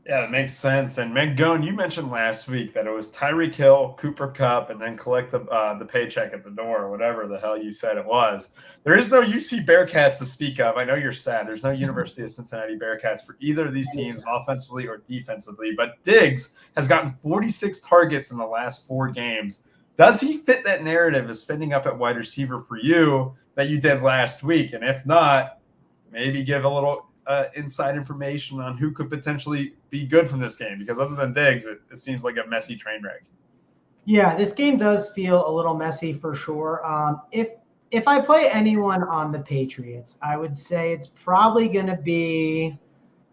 Yeah, that makes sense. And Mangone, you mentioned last week that it was Tyreek Hill, Cooper Kupp, and then collect the paycheck at the door, or whatever the hell you said it was. There is no UC Bearcats to speak of. I know you're sad. There's no University of Cincinnati Bearcats for either of these teams, offensively or defensively. But Diggs has gotten 46 targets in the last 4 games Does he fit that narrative of spending up at wide receiver for you that you did last week? And if not, maybe give a little inside information on who could potentially be good from this game, because other than Diggs, it seems like a messy train wreck. Yeah, this game does feel a little messy for sure. If I play anyone on the Patriots, I would say it's probably going to be,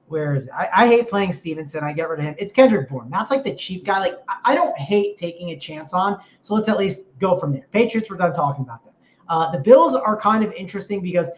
where is it? I hate playing Stevenson. I get rid of him. It's Kendrick Bourne. That's like the cheap guy. Like, I don't hate taking a chance on. So let's at least go from there. Patriots, we're done talking about them. The Bills are kind of interesting because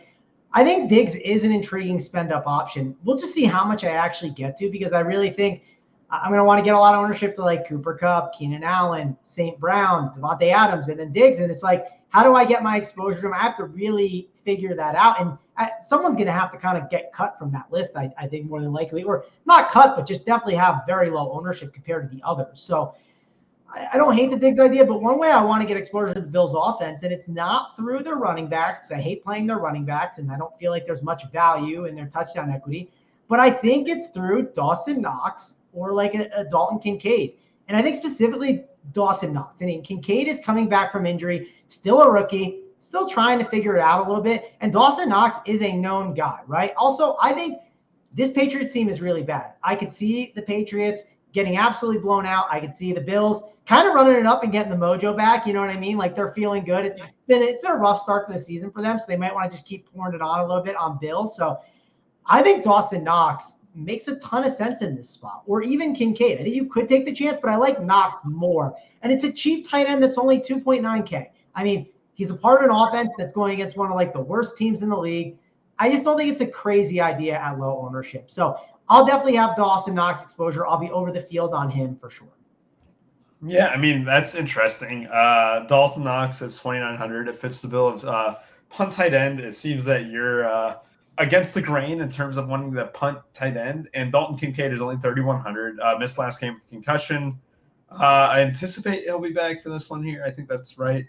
I think Diggs is an intriguing spend-up option. We'll just see how much I actually get to, because I really think I'm going to want to get a lot of ownership to like Cooper Kupp, Keenan Allen, St. Brown, Devontae Adams, and then Diggs. And it's like, how do I get my exposure to him? I have to really figure that out. And someone's going to have to kind of get cut from that list, I think, more than likely. Or not cut, but just definitely have very low ownership compared to the others. So I don't hate the Diggs idea, but one way I want to get exposure to the Bills offense, and it's not through their running backs, because I hate playing their running backs, and I don't feel like there's much value in their touchdown equity, but I think it's through Dawson Knox or like a Dalton Kincaid. And I think specifically Dawson Knox. I mean, Kincaid is coming back from injury, still a rookie, still trying to figure it out a little bit. And Dawson Knox is a known guy, right? Also, I think this Patriots team is really bad. I could see the Patriots getting absolutely blown out. I could see the Bills kind of running it up and getting the mojo back. You know what I mean? Like, they're feeling good. It's been a rough start to the season for them, so they might want to just keep pouring it on a little bit on Bills. So I think Dawson Knox makes a ton of sense in this spot, or even Kincaid. I think you could take the chance, but I like Knox more. And it's a cheap tight end that's only 2.9K. I mean, he's a part of an offense that's going against one of like the worst teams in the league. I just don't think it's a crazy idea at low ownership. So I'll definitely have Dawson Knox exposure. I'll be over the field on him for sure. Yeah, I mean, that's interesting. Dawson Knox is 2,900. It fits the bill of punt tight end. It seems that you're against the grain in terms of wanting the punt tight end. And Dalton Kincaid is only 3,100. Missed last game with concussion. I anticipate he'll be back for this one here. I think that's right.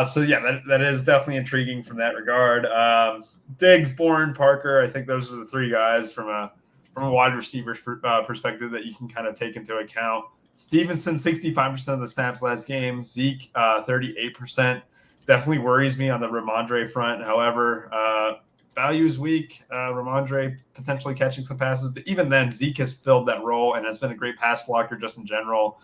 So yeah, that is definitely intriguing from that regard. Diggs, Bourne, Parker. I think those are the three guys from a wide receiver perspective that you can kind of take into account. Stevenson, 65% of the snaps last game. Zeke, 38%. Definitely worries me on the Ramondre front. However, value is weak. Ramondre potentially catching some passes, but even then, Zeke has filled that role and has been a great pass blocker just in general.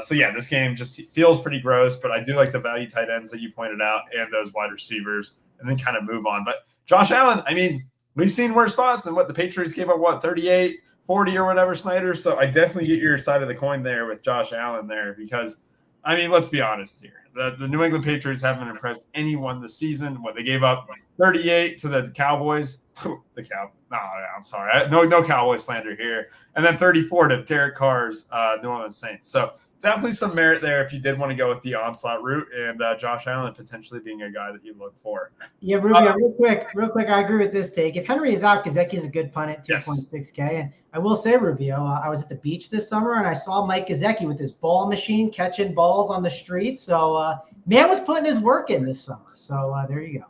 So yeah, this game just feels pretty gross, but I do like the value tight ends that you pointed out and those wide receivers, and then kind of move on. But Josh Allen, I mean, we've seen worse spots, and what the Patriots gave up, 38, 40 or whatever, Snyder. So I definitely get your side of the coin there with Josh Allen there, because I mean, let's be honest here. The New England Patriots haven't impressed anyone this season. What they gave up 38 to the Cowboys. I'm sorry. No Cowboys slander here. And then 34 to Derek Carr's New Orleans Saints. So definitely some merit there if you did want to go with the onslaught route, and Josh Allen potentially being a guy that you look for. Yeah, Rubio, real quick, I agree with this take. If Henry is out, Gesicki is a good punt at 2.6K. Yes. And I will say, Rubio, I was at the beach this summer, and I saw Mike Gesicki with his ball machine catching balls on the street. So man was putting his work in this summer. So there you go.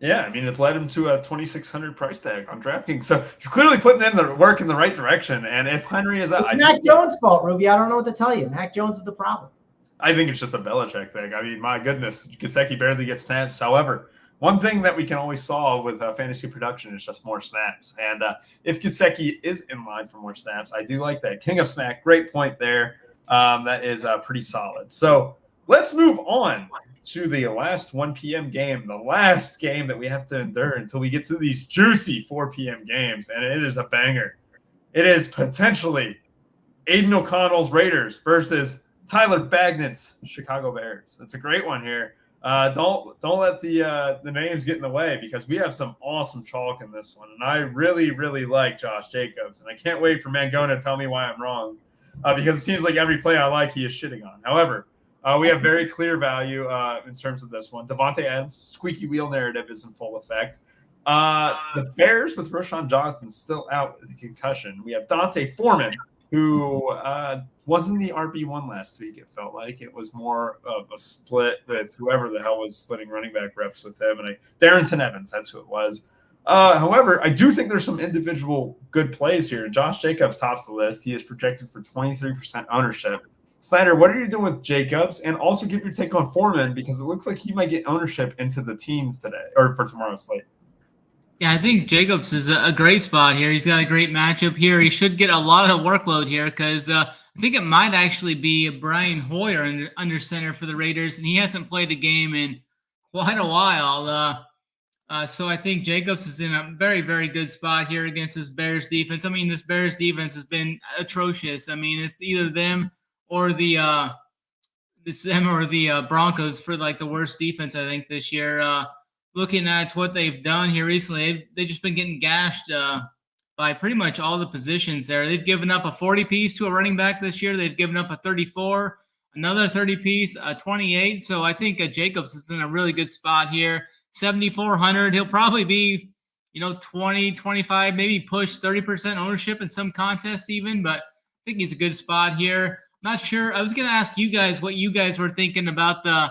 Yeah, I mean, it's led him to a 2,600 price tag on DraftKings. So he's clearly putting in the work in the right direction. And if Henry is out, it's Mac Jones' fault, Ruby. I don't know what to tell you. Mac Jones is the problem. I think it's just a Belichick thing. I mean, my goodness, Gesicki barely gets snaps. However, one thing that we can always solve with fantasy production is just more snaps. And if Gesicki is in line for more snaps, I do like that. King of Smack, great point there. That is pretty solid. So let's move on to the last 1 p.m. game, the last game that we have to endure until we get to these juicy 4 p.m. games, and it is a banger. It is potentially Aiden O'Connell's Raiders versus Tyler Bagnet's Chicago Bears. It's a great one here. Don't let the names get in the way, because we have some awesome chalk in this one, and I really, really like Josh Jacobs, and I can't wait for Mangona to tell me why I'm wrong, because it seems like every play I like he is shitting on. However, we have very clear value in terms of this one. Devontae Adams' squeaky wheel narrative is in full effect. The Bears with Rashawn Johnson still out with a concussion. We have Dante Foreman, who wasn't the RB1 last week, it felt like. It was more of a split with whoever the hell was splitting running back reps with him. And Darrington Evans, that's who it was. However, I do think there's some individual good plays here. Josh Jacobs tops the list. He is projected for 23% ownership. Snyder, what are you doing with Jacobs? And also give your take on Foreman, because it looks like he might get ownership into the teens today or for tomorrow's slate. Yeah, I think Jacobs is a great spot here. He's got a great matchup here. He should get a lot of workload here because I think it might actually be Brian Hoyer under center for the Raiders, and he hasn't played a game in quite a while. So I think Jacobs is in a very, very good spot here against this Bears defense. I mean, this Bears defense has been atrocious. I mean, it's either them or the Broncos for like the worst defense, I think, this year. Looking at what they've done here recently, they've just been getting gashed by pretty much all the positions there. They've given up a 40-piece to a running back this year. They've given up a 34, another 30-piece, a 28. So I think Jacobs is in a really good spot here. 7,400. He'll probably be, 20, 25, maybe push 30% ownership in some contests even, but I think he's a good spot here. Not sure. I was going to ask you guys what you guys were thinking about the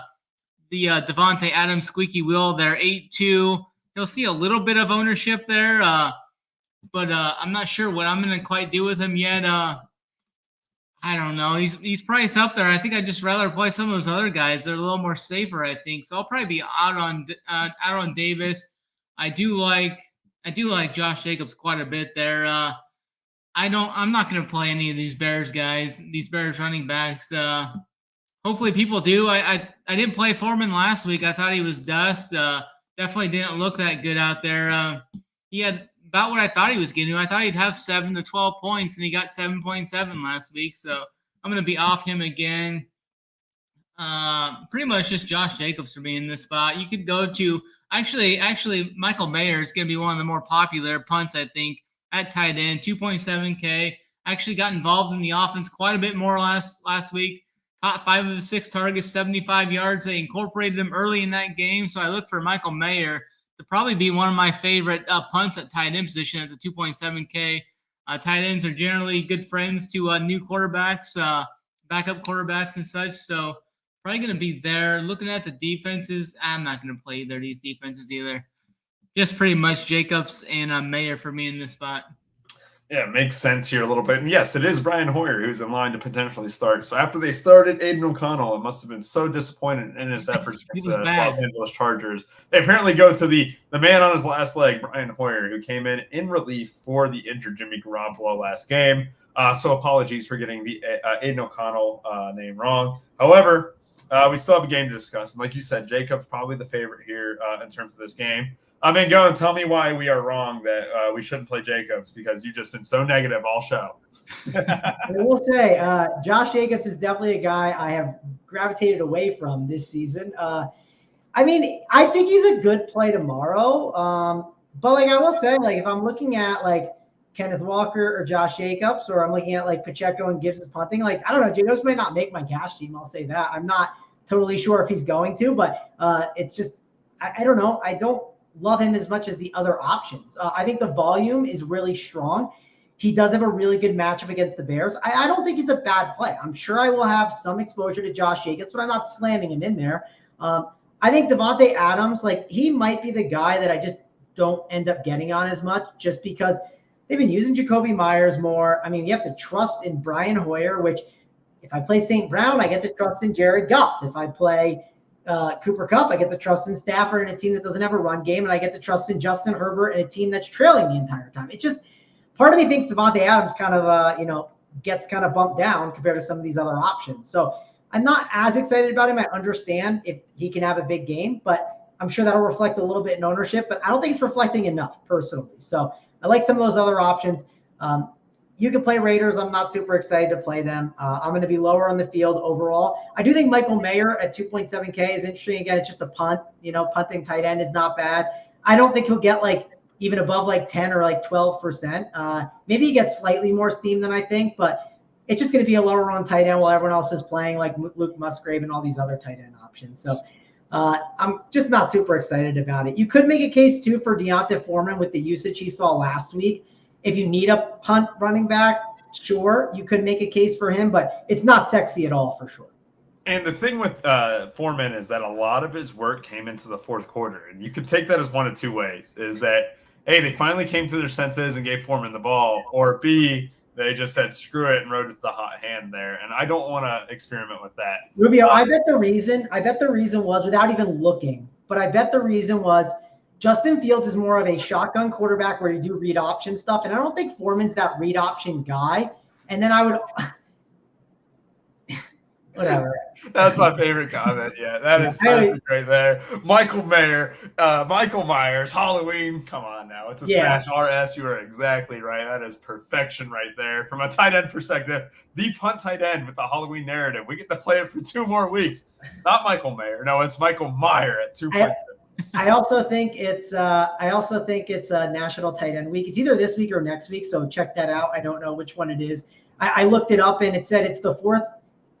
Davante Adams squeaky wheel there, 8-2. He'll see a little bit of ownership there, but I'm not sure what I'm going to quite do with him yet. I don't know. He's priced up there. I think I'd just rather play some of those other guys. They're a little more safer, I think. So I'll probably be out on Davis. I do like Josh Jacobs quite a bit there. I'm not going to play any of these Bears guys, these Bears running backs. Hopefully people do. I didn't play Foreman last week. I thought he was dust. Definitely didn't look that good out there. He had about what I thought he was getting. I thought he'd have 7 to 12 points, and he got 7.7 last week. So I'm going to be off him again. Pretty much just Josh Jacobs for me in this spot. You could go to actually Michael Mayer is going to be one of the more popular punts, I think, at tight end, 2.7K. Actually got involved in the offense quite a bit more last week. Caught 5 of his 6 targets, 75 yards. They incorporated him early in that game. So I look for Michael Mayer to probably be one of my favorite punts at tight end position at the 2.7K. Tight ends are generally good friends to new quarterbacks, backup quarterbacks and such. So probably going to be there. Looking at the defenses, I'm not going to play either of these defenses either. Just pretty much Jacobs and Mayer for me in this spot. Yeah, it makes sense here a little bit. And yes, it is Brian Hoyer who's in line to potentially start. So after they started Aiden O'Connell, it must have been so disappointed in his efforts against the Los Angeles Chargers. They apparently go to the man on his last leg, Brian Hoyer, who came in relief for the injured Jimmy Garoppolo last game. So apologies for getting the Aiden O'Connell name wrong. However, we still have a game to discuss. And like you said, Jacob's probably the favorite here in terms of this game. I mean, go and tell me why we are wrong that we shouldn't play Jacobs, because you've just been so negative all show. I will say, Josh Jacobs is definitely a guy I have gravitated away from this season. I mean, I think he's a good play tomorrow. But I will say, if I'm looking at Kenneth Walker or Josh Jacobs, or I'm looking at Pacheco and Gibbs' punting, I don't know, Jacobs might not make my cash team. I'll say that. I'm not totally sure if he's going to, but it's just, I don't know. I don't love him as much as the other options. I think the volume is really strong. He does have a really good matchup against the Bears. I don't think he's a bad play. I'm sure I will have some exposure to Josh Jacobs, but I'm not slamming him in there. I think Davante Adams, he might be the guy that I just don't end up getting on as much, just because they've been using Jacoby Myers more. I mean, you have to trust in Brian Hoyer, which if I play St. Brown, I get to trust in Jared Goff. If I play Cooper Kupp, I get to trust in Stafford and a team that doesn't have a run game, and I get to trust in Justin Herbert and a team that's trailing the entire time. It's just, part of me thinks Davante Adams kind of, gets kind of bumped down compared to some of these other options. So I'm not as excited about him. I understand if he can have a big game, but I'm sure that'll reflect a little bit in ownership, but I don't think it's reflecting enough personally. So I like some of those other options. You can play Raiders. I'm not super excited to play them. I'm going to be lower on the field overall. I do think Michael Mayer at 2.7K is interesting. Again, it's just a punt. Punting tight end is not bad. I don't think he'll get even above 10 or 12%. Maybe he gets slightly more steam than I think, but it's just going to be a lower on tight end while everyone else is playing Luke Musgrave and all these other tight end options. So I'm just not super excited about it. You could make a case too for Deonta Foreman with the usage he saw last week. If you need a punt running back, sure, you could make a case for him, but it's not sexy at all for sure. And the thing with Foreman is that a lot of his work came into the fourth quarter. And you could take that as one of two ways, is that, A, they finally came to their senses and gave Foreman the ball, or B, They just said screw it and rode with the hot hand there, and I don't want to experiment with that. Rubio, I bet the reason was, without even looking, but I bet the reason was Justin Fields is more of a shotgun quarterback where you do read option stuff, and I don't think Foreman's that read option guy. And then I would whatever. That's my favorite comment. Yeah, that is perfect right there. Michael Myers, Halloween. Come on now. It's a smash. RS, you are exactly right. That is perfection right there. From a tight end perspective, the punt tight end with the Halloween narrative. We get to play it for 2 more weeks. Not Michael Mayer. No, it's Michael Meyer at 2.7. I also think it's a National Tight End Week. It's either this week or next week, so check that out. I don't know which one it is. I looked it up and it said it's the 4th.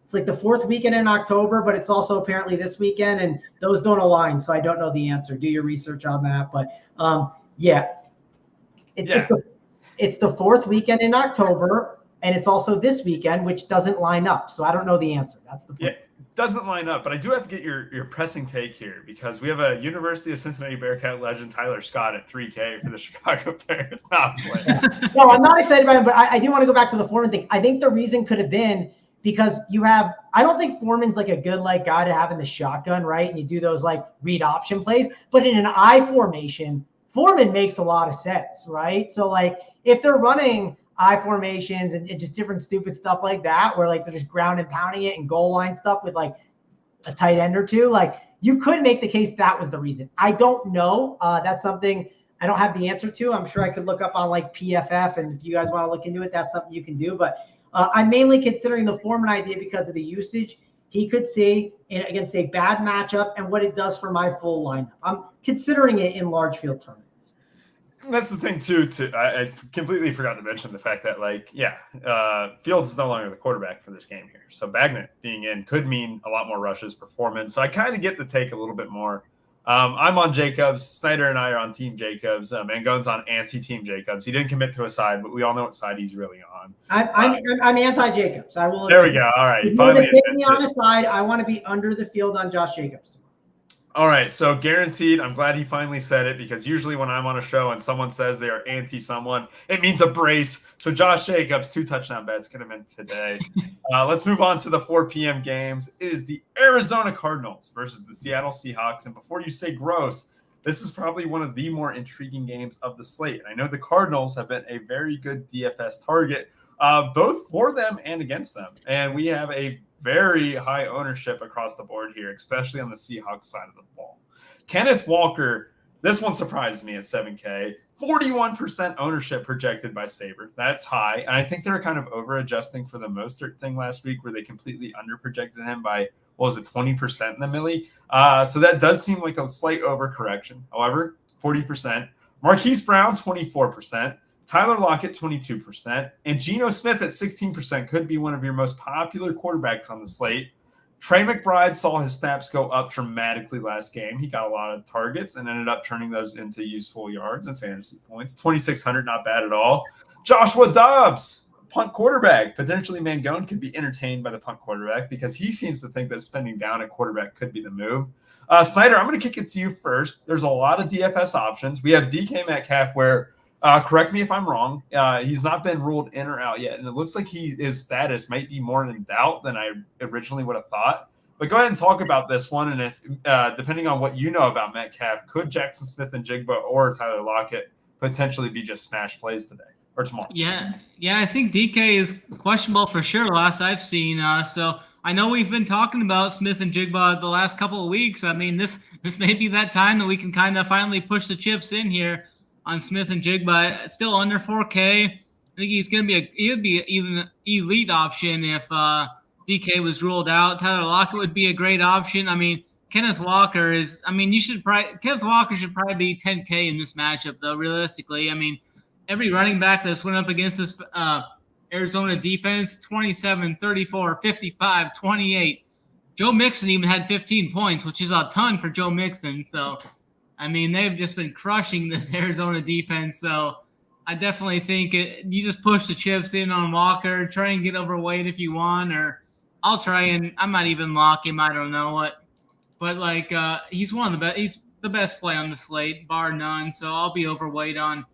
It's like the 4th weekend in October, but it's also apparently this weekend, and those don't align. So I don't know the answer. Do your research on that. But it's the 4th weekend in October, and it's also this weekend, which doesn't line up. So I don't know the answer. That's the point. Yeah, it doesn't line up. But I do have to get your pressing take here, because we have a University of Cincinnati Bearcat legend, Tyler Scott, at 3K for the Chicago Bears. No, I'm not excited about it, but I do want to go back to the Foreman thing. I think the reason could have been because I don't think Foreman's like a good guy to have in the shotgun, right? And you do those read option plays, but in an I formation, Foreman makes a lot of sense, right? So if they're running I formations and just different stupid stuff like that, where they're just ground and pounding it and goal line stuff with a tight end or two, you could make the case that was the reason. I don't know. That's something I don't have the answer to. I'm sure I could look up on PFF, and if you guys want to look into it, that's something you can do. But I'm mainly considering the Foreman idea because of the usage he could see against a bad matchup and what it does for my full lineup. I'm considering it in large field tournaments. That's the thing too. I completely forgot to mention the fact that Fields is no longer the quarterback for this game here. So Bagnett being in could mean a lot more rushes for Foreman. So I kind of get the take a little bit more. I'm on Jacobs. Snyder and I are on Team Jacobs. Mangone's on anti-Team Jacobs. He didn't commit to a side, but we all know what side he's really on. I'm anti-Jacobs. I will. There we go. All right. If you're going to pick me on a side, I want to be under the field on Josh Jacobs. All right, so guaranteed. I'm glad he finally said it, because usually when I'm on a show and someone says they are anti-someone, it means a brace. So Josh Jacobs, 2 touchdown bets, get him in today. Let's move on to the 4 p.m. games. It is the Arizona Cardinals versus the Seattle Seahawks. And before you say gross, this is probably one of the more intriguing games of the slate. I know the Cardinals have been a very good DFS target, both for them and against them. And we have a very high ownership across the board here, especially on the Seahawks side of the ball. Kenneth Walker, this one surprised me at 7K. 41% ownership projected by Sabre. That's high. And I think they're kind of over-adjusting for the Mostert thing last week, where they completely under-projected him by, 20% in the milli? So that does seem like a slight overcorrection. However, 40%. Marquise Brown, 24%. Tyler Lockett, 22%, and Geno Smith at 16% could be one of your most popular quarterbacks on the slate. Trey McBride saw his snaps go up dramatically last game. He got a lot of targets and ended up turning those into useful yards and fantasy points. 2,600, not bad at all. Joshua Dobbs, punt quarterback. Potentially Mangone could be entertained by the punt quarterback, because he seems to think that spending down at quarterback could be the move. Snyder, I'm going to kick it to you first. There's a lot of DFS options. We have DK Metcalf, where correct me if I'm wrong. He's not been ruled in or out yet, and it looks like his status might be more in doubt than I originally would have thought. But go ahead and talk about this one, and if depending on what you know about Metcalf, could Jackson Smith and Jigba or Tyler Lockett potentially be just smash plays today or tomorrow? Yeah, I think DK is questionable for sure. Last I've seen, so I know we've been talking about Smith and Jigba the last couple of weeks. I mean, this may be that time that we can kind of finally push the chips in here on Smith and Jigba. Still under 4K. I think he's going to be even an elite option if DK was ruled out. Tyler Lockett would be a great option. I mean, Kenneth Walker should probably be 10K in this matchup, though, realistically. I mean, every running back that's went up against this Arizona defense, 27, 34, 55, 28. Joe Mixon even had 15 points, which is a ton for Joe Mixon. So, I mean, they've just been crushing this Arizona defense. So I definitely think you just push the chips in on Walker, try and get overweight if you want, or I might even lock him. I don't know what, but he's one of the best. He's the best play on the slate, bar none. So I'll be overweight on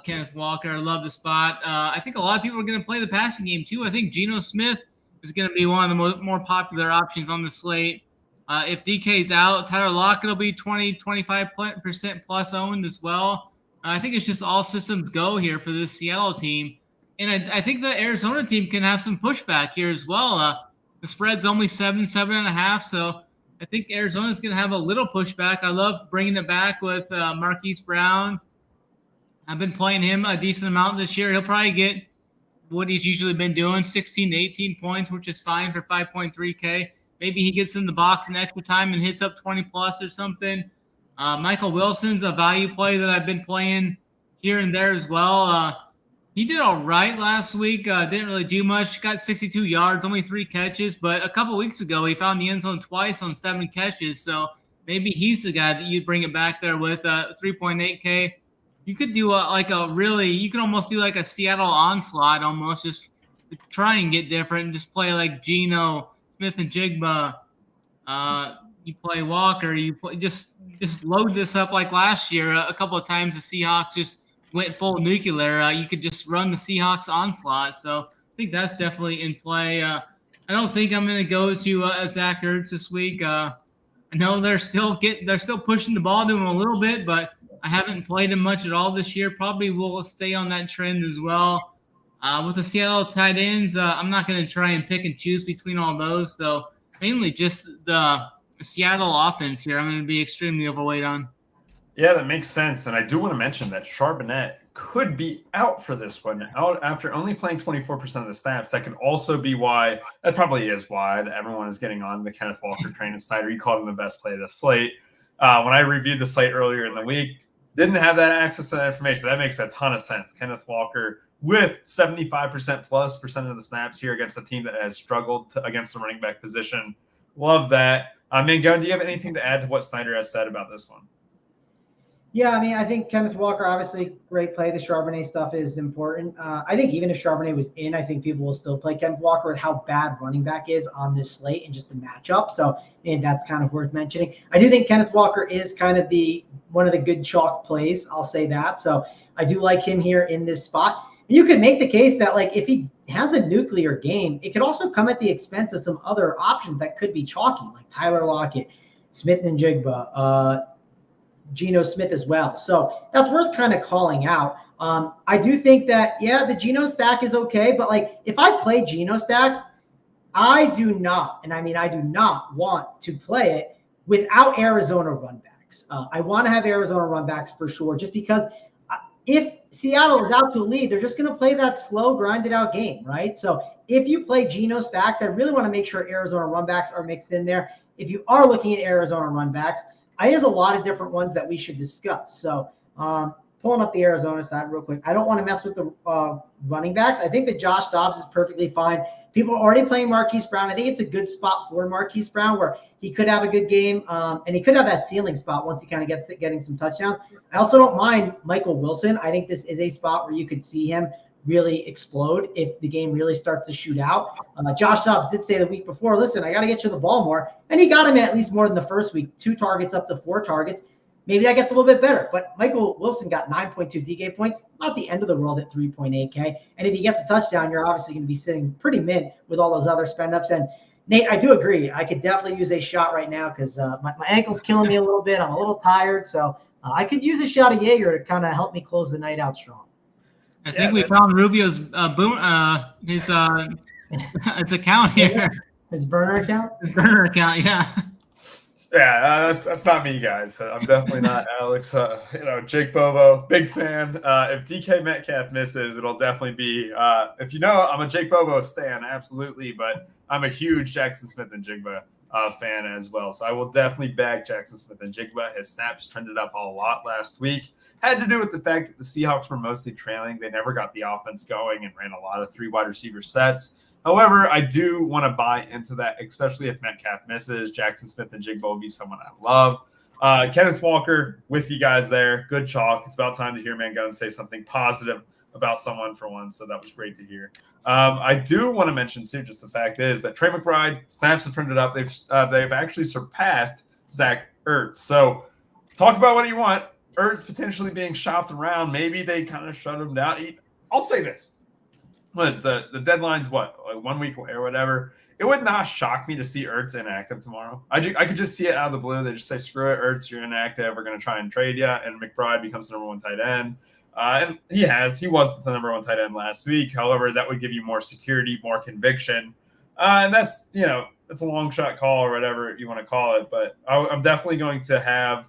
Kenneth Walker. I love the spot. I think a lot of people are going to play the passing game too. I think Geno Smith is going to be one of the more popular options on the slate. If DK's out, Tyler Lockett will be 20-25% plus owned as well. I think it's just all systems go here for this Seattle team. And I think the Arizona team can have some pushback here as well. The spread's only 7.5. So I think Arizona's going to have a little pushback. I love bringing it back with Marquise Brown. I've been playing him a decent amount this year. He'll probably get what he's usually been doing, 16 to 18 points, which is fine for 5.3K. Maybe he gets in the box in extra time and hits up 20 plus or something. Michael Wilson's a value play that I've been playing here and there as well. He did all right last week. Didn't really do much. Got 62 yards, only 3 catches. But a couple weeks ago, he found the end zone twice on 7 catches. So maybe he's the guy that you'd bring it back there with 3.8K. You could do you could almost do like a Seattle onslaught almost, just try and get different and just play like Geno, Smith and Jigba. You play Walker. You play, just load this up like last year. A couple of times the Seahawks just went full nuclear. You could just run the Seahawks onslaught. So I think that's definitely in play. I don't think I'm going to go to Zach Ertz this week. I know they're still pushing the ball to him a little bit, but I haven't played him much at all this year. Probably will stay on that trend as well. With the Seattle tight ends, I'm not going to try and pick and choose between all those. So mainly just the Seattle offense here I'm going to be extremely overweight on. Yeah, that makes sense. And I do want to mention that Charbonnet could be out for this one, out after only playing 24% of the snaps. That could also be why, that probably is why, that everyone is getting on the Kenneth Walker train. And Snyder, you called him the best play of the slate. When I reviewed the slate earlier in the week, didn't have that access to that information. But that makes a ton of sense. Kenneth Walker with 75% plus percent of the snaps here against a team that has struggled against the running back position. Love that. Mangone, do you have anything to add to what Snyder has said about this one? Yeah, I mean, I think Kenneth Walker, obviously, great play. The Charbonnet stuff is important. I think even if Charbonnet was in, I think people will still play Kenneth Walker with how bad running back is on this slate and just the matchup. So, and that's kind of worth mentioning. I do think Kenneth Walker is kind of one of the good chalk plays. I'll say that. So I do like him here in this spot. And you could make the case that, like, if he has a nuclear game, it could also come at the expense of some other options that could be chalky, like Tyler Lockett, Smith and Jigba, Geno Smith as well. So that's worth kind of calling out. I do think that, yeah, the Geno stack is okay, but like if I play Geno stacks, I do not want to play it without Arizona run backs. I want to have Arizona run backs for sure, just because if Seattle is out to lead, they're just going to play that slow, grinded out game, right? So if you play Geno stacks, I really want to make sure Arizona run backs are mixed in there. If you are looking at Arizona run backs, there's a lot of different ones that we should discuss. So pulling up the Arizona side real quick. I don't want to mess with the running backs. I think that Josh Dobbs is perfectly fine. People are already playing Marquise Brown. I think it's a good spot for Marquise Brown where he could have a good game, and he could have that ceiling spot once he kind of gets getting some touchdowns. I also don't mind Michael Wilson. I think this is a spot where you could see him really explode if the game really starts to shoot out. Josh Dobbs did say the week before, listen, I got to get you the ball more. And he got him at least more than the first week, 2 targets up to 4 targets. Maybe that gets a little bit better. But Michael Wilson got 9.2 DK points, not the end of the world at 3.8K. And if he gets a touchdown, you're obviously going to be sitting pretty mid with all those other spend ups. And Nate, I do agree. I could definitely use a shot right now because my ankle's killing me a little bit. I'm a little tired. So I could use a shot of Jaeger to kind of help me close the night out strong. I think we found Rubio's his account here. His burner account? His burner account, yeah. Yeah, that's not me, guys. I'm definitely not Alex. Jake Bobo, big fan. If DK Metcalf misses, it'll definitely be, if you know, I'm a Jake Bobo stan, absolutely, but I'm a huge Jackson Smith and Jigba fan as well. So I will definitely back Jackson Smith and Jigba. His snaps trended up a lot last week. Had to do with the fact that the Seahawks were mostly trailing. They never got the offense going and ran a lot of 3 wide receiver sets. However, I do want to buy into that, especially if Metcalf misses. Jackson Smith and Jigba will be someone I love. Kenneth Walker with you guys there. Good chalk. It's about time to hear Mangone say something positive about someone for once, so that was great to hear. I do want to mention, too, just the fact is that Trey McBride, snaps have trended up. They've actually surpassed Zach Ertz. So talk about what you want. Ertz potentially being shopped around. Maybe they kind of shut him down. I'll say this. What is the deadline's what? Like 1 week away or whatever. It would not shock me to see Ertz inactive tomorrow. I could just see it out of the blue. They just say, screw it, Ertz, you're inactive. We're going to try and trade you. And McBride becomes the number 1 tight end. And he was the number 1 tight end last week. However, that would give you more security, more conviction. And that's, it's a long shot call or whatever you want to call it. But I'm definitely going to have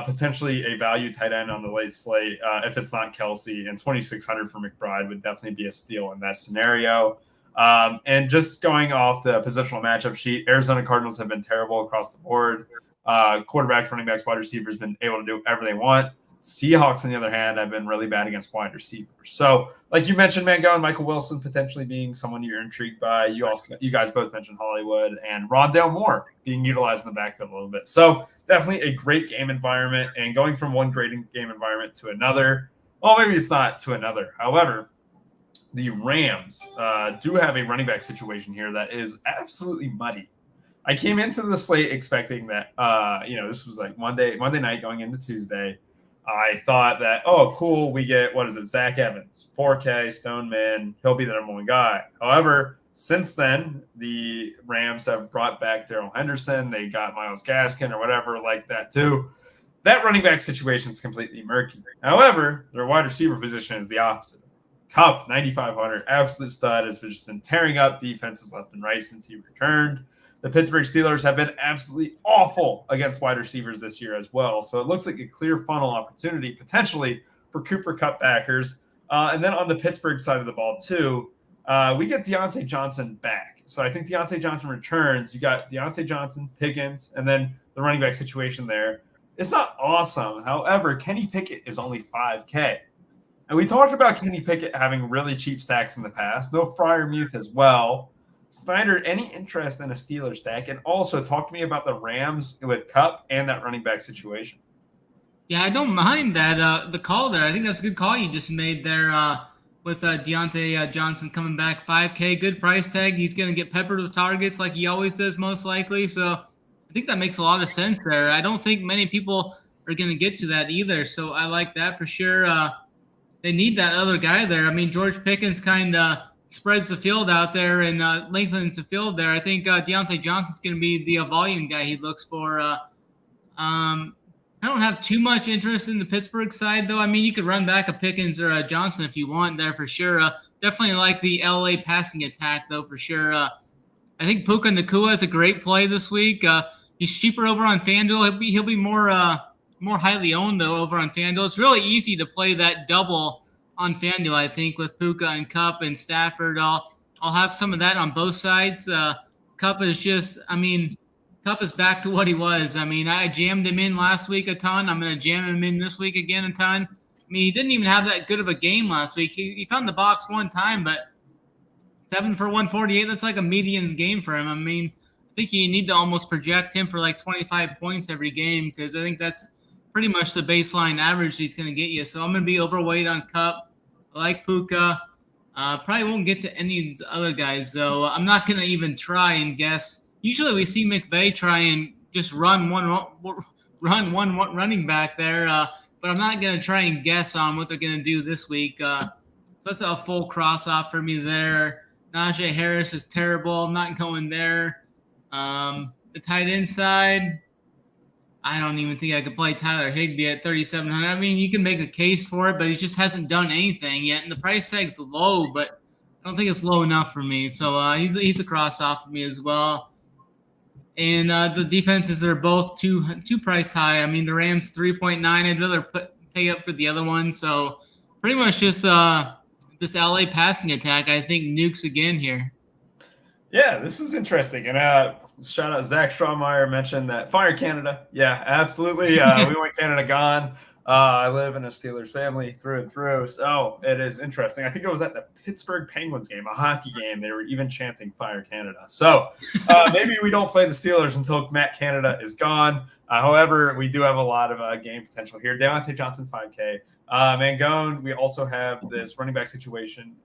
potentially a value tight end on the late slate if it's not Kelsey. And 2,600 for McBride would definitely be a steal in that scenario. And just going off the positional matchup sheet, Arizona Cardinals have been terrible across the board. Quarterbacks, running backs, wide receivers been able to do whatever they want. Seahawks, on the other hand, have been really bad against wide receivers. So, like you mentioned, Mango and Michael Wilson potentially being someone you're intrigued by. You guys both mentioned Hollywood and Rondale Moore being utilized in the backfield a little bit. So, definitely a great game environment. And going from one great game environment to another, well, maybe it's not to another. However, the Rams do have a running back situation here that is absolutely muddy. I came into the slate expecting that, this was like Monday night going into Tuesday. I thought that, cool, we get, Zach Evans, 4K, Stoneman, he'll be the number 1 guy. However, since then, the Rams have brought back Darrell Henderson. They got Myles Gaskin or whatever like that too. That running back situation is completely murky. However, their wide receiver position is the opposite. Kupp, 9,500, absolute stud, has just been tearing up defenses left and right since he returned. The Pittsburgh Steelers have been absolutely awful against wide receivers this year as well. So it looks like a clear funnel opportunity potentially for Cooper Kupp backers. And then on the Pittsburgh side of the ball too, we get Deontay Johnson back. So I think Deontay Johnson returns. You got Deontay Johnson, Pickens, and then the running back situation there. It's not awesome. However, Kenny Pickett is only 5K. And we talked about Kenny Pickett having really cheap stacks in the past. No Freiermuth as well. Snyder, any interest in a Steelers stack? And also talk to me about the Rams with Kupp and that running back situation. Yeah, I don't mind that the call there. I think that's a good call you just made there with Deontay Johnson coming back 5K. Good price tag. He's going to get peppered with targets like he always does most likely. So I think that makes a lot of sense there. I don't think many people are going to get to that either. So I like that for sure. They need that other guy there. I mean, George Pickens kind of spreads the field out there and lengthens the field there. I think Deontay Johnson's going to be the volume guy he looks for. I don't have too much interest in the Pittsburgh side, though. I mean, you could run back a Pickens or a Johnson if you want there for sure. Definitely like the LA passing attack, though, for sure. I think Puka Nacua is a great play this week. He's cheaper over on FanDuel. He'll be more highly owned, though, over on FanDuel. It's really easy to play that double on FanDuel, I think, with Puka and Kupp and Stafford. I'll have some of that on both sides. Kupp is back to what he was. I mean, I jammed him in last week a ton. I'm going to jam him in this week again a ton. I mean, he didn't even have that good of a game last week. He found the box one time, but 7 for 148, that's like a median game for him. I mean, I think you need to almost project him for like 25 points every game because I think that's pretty much the baseline average he's going to get you. So I'm going to be overweight on Kupp. I like Puka. Probably won't get to any of these other guys, though. I'm not going to even try and guess. Usually we see McVay try and just run one running back there, but I'm not going to try and guess on what they're going to do this week. So that's a full cross-off for me there. Najee Harris is terrible. I'm not going there. The tight end side, I don't even think I could play Tyler Higbee at 3,700. I mean, you can make a case for it, but he just hasn't done anything yet. And the price tag's low, but I don't think it's low enough for me. So he's a cross-off for me as well. And the defenses are both too price high. I mean, the Rams 3.9. I'd rather pay up for the other one. So pretty much just this LA passing attack, I think, nukes again here. Yeah, this is interesting. And shout out Zach Straumeyer mentioned that fire Canada. Yeah, absolutely. We want Canada gone. I live in a Steelers family through and through, so it is interesting. I think it was at the Pittsburgh Penguins game, a hockey game. They were even chanting fire Canada. So maybe we don't play the Steelers until Matt Canada is gone. However, we do have a lot of game potential here. Deontay Johnson, 5K. Mangone, we also have this running back situation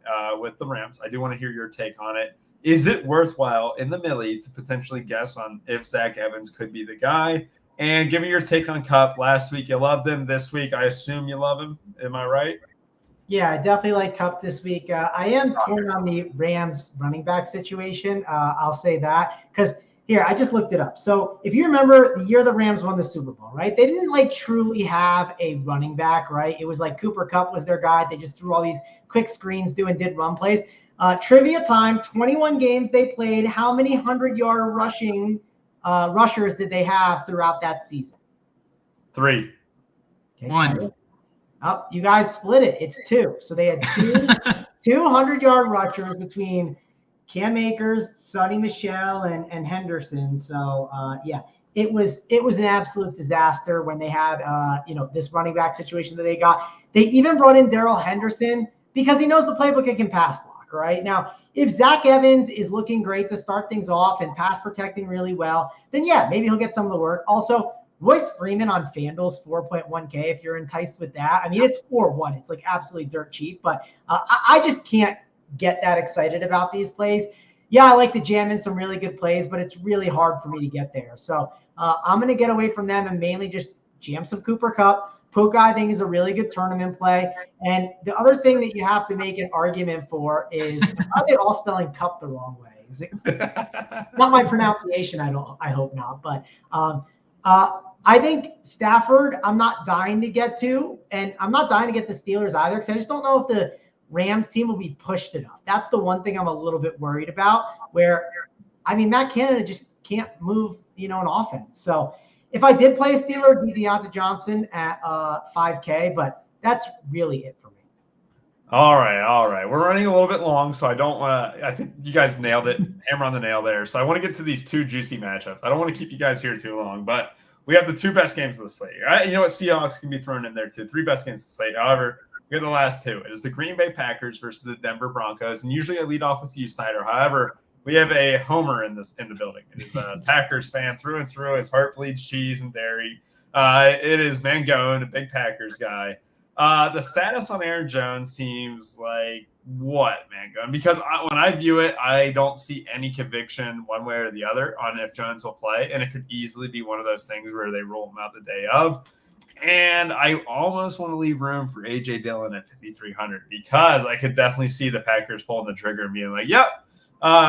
with the Rams. I do want to hear your take on it. Is it worthwhile in the millie to potentially guess on if Zach Evans could be the guy? And give me your take on Kupp. Last week you loved him. This week I assume you love him. Am I right? Yeah, I definitely like Kupp this week. I am torn on the Rams running back situation. I'll say that because here, I just looked it up. So if you remember the year the Rams won the Super Bowl, right? They didn't like truly have a running back, right? It was like Cooper Kupp was their guy. They just threw all these quick screens, did run plays. Trivia time, 21 games they played. How many 100-yard rushers did they have throughout that season? 3. Okay, 1. Oh, you guys split it. It's 2. So they had 200-yard rushers between Cam Akers, Sonny Michel, and Henderson. So yeah, it was an absolute disaster when they had this running back situation that they got. They even brought in Darrell Henderson because he knows the playbook and can pass block. Right now, if Zach Evans is looking great to start things off and pass protecting really well, then yeah, maybe he'll get some of the work. Also, Royce Freeman on FanDuel's 4.1K. If you're enticed with that, I mean it's 4-1. It's like absolutely dirt cheap, but I just can't get that excited about these plays. Yeah, I like to jam in some really good plays, but it's really hard for me to get there. So I'm going to get away from them and mainly just jam some Cooper Kupp. Puka, I think, is a really good tournament play. And the other thing that you have to make an argument for is, are they all spelling Kupp the wrong way? Is it not my pronunciation? I hope not. But I think Stafford, I'm not dying to get to, and I'm not dying to get the Steelers either because I just don't know if the Rams team will be pushed enough. That's the one thing I'm a little bit worried about where, I mean, Matt Canada just can't move, an offense. So if I did play a Steeler, it'd be Deontay Johnson at 5K, but that's really it for me. All right. We're running a little bit long, so I don't want to – I think you guys nailed it, hammer on the nail there. So I want to get to these 2 juicy matchups. I don't want to keep you guys here too long, but we have the 2 best games of the slate. Right? You know what? Seahawks can be thrown in there too. 3 best games of the slate. However, we have the last 2. It is the Green Bay Packers versus the Denver Broncos. And usually I lead off with you, Snyder. However, we have a homer in the building. It is a Packers fan through and through. His heart bleeds cheese and dairy. It is Mangone, a big Packers guy. The status on Aaron Jones seems like what, Mangone? Because when I view it, I don't see any conviction one way or the other on if Jones will play. And it could easily be one of those things where they roll him out the day of. And I almost want to leave room for A.J. Dillon at 5,300 because I could definitely see the Packers pulling the trigger and being like, yep,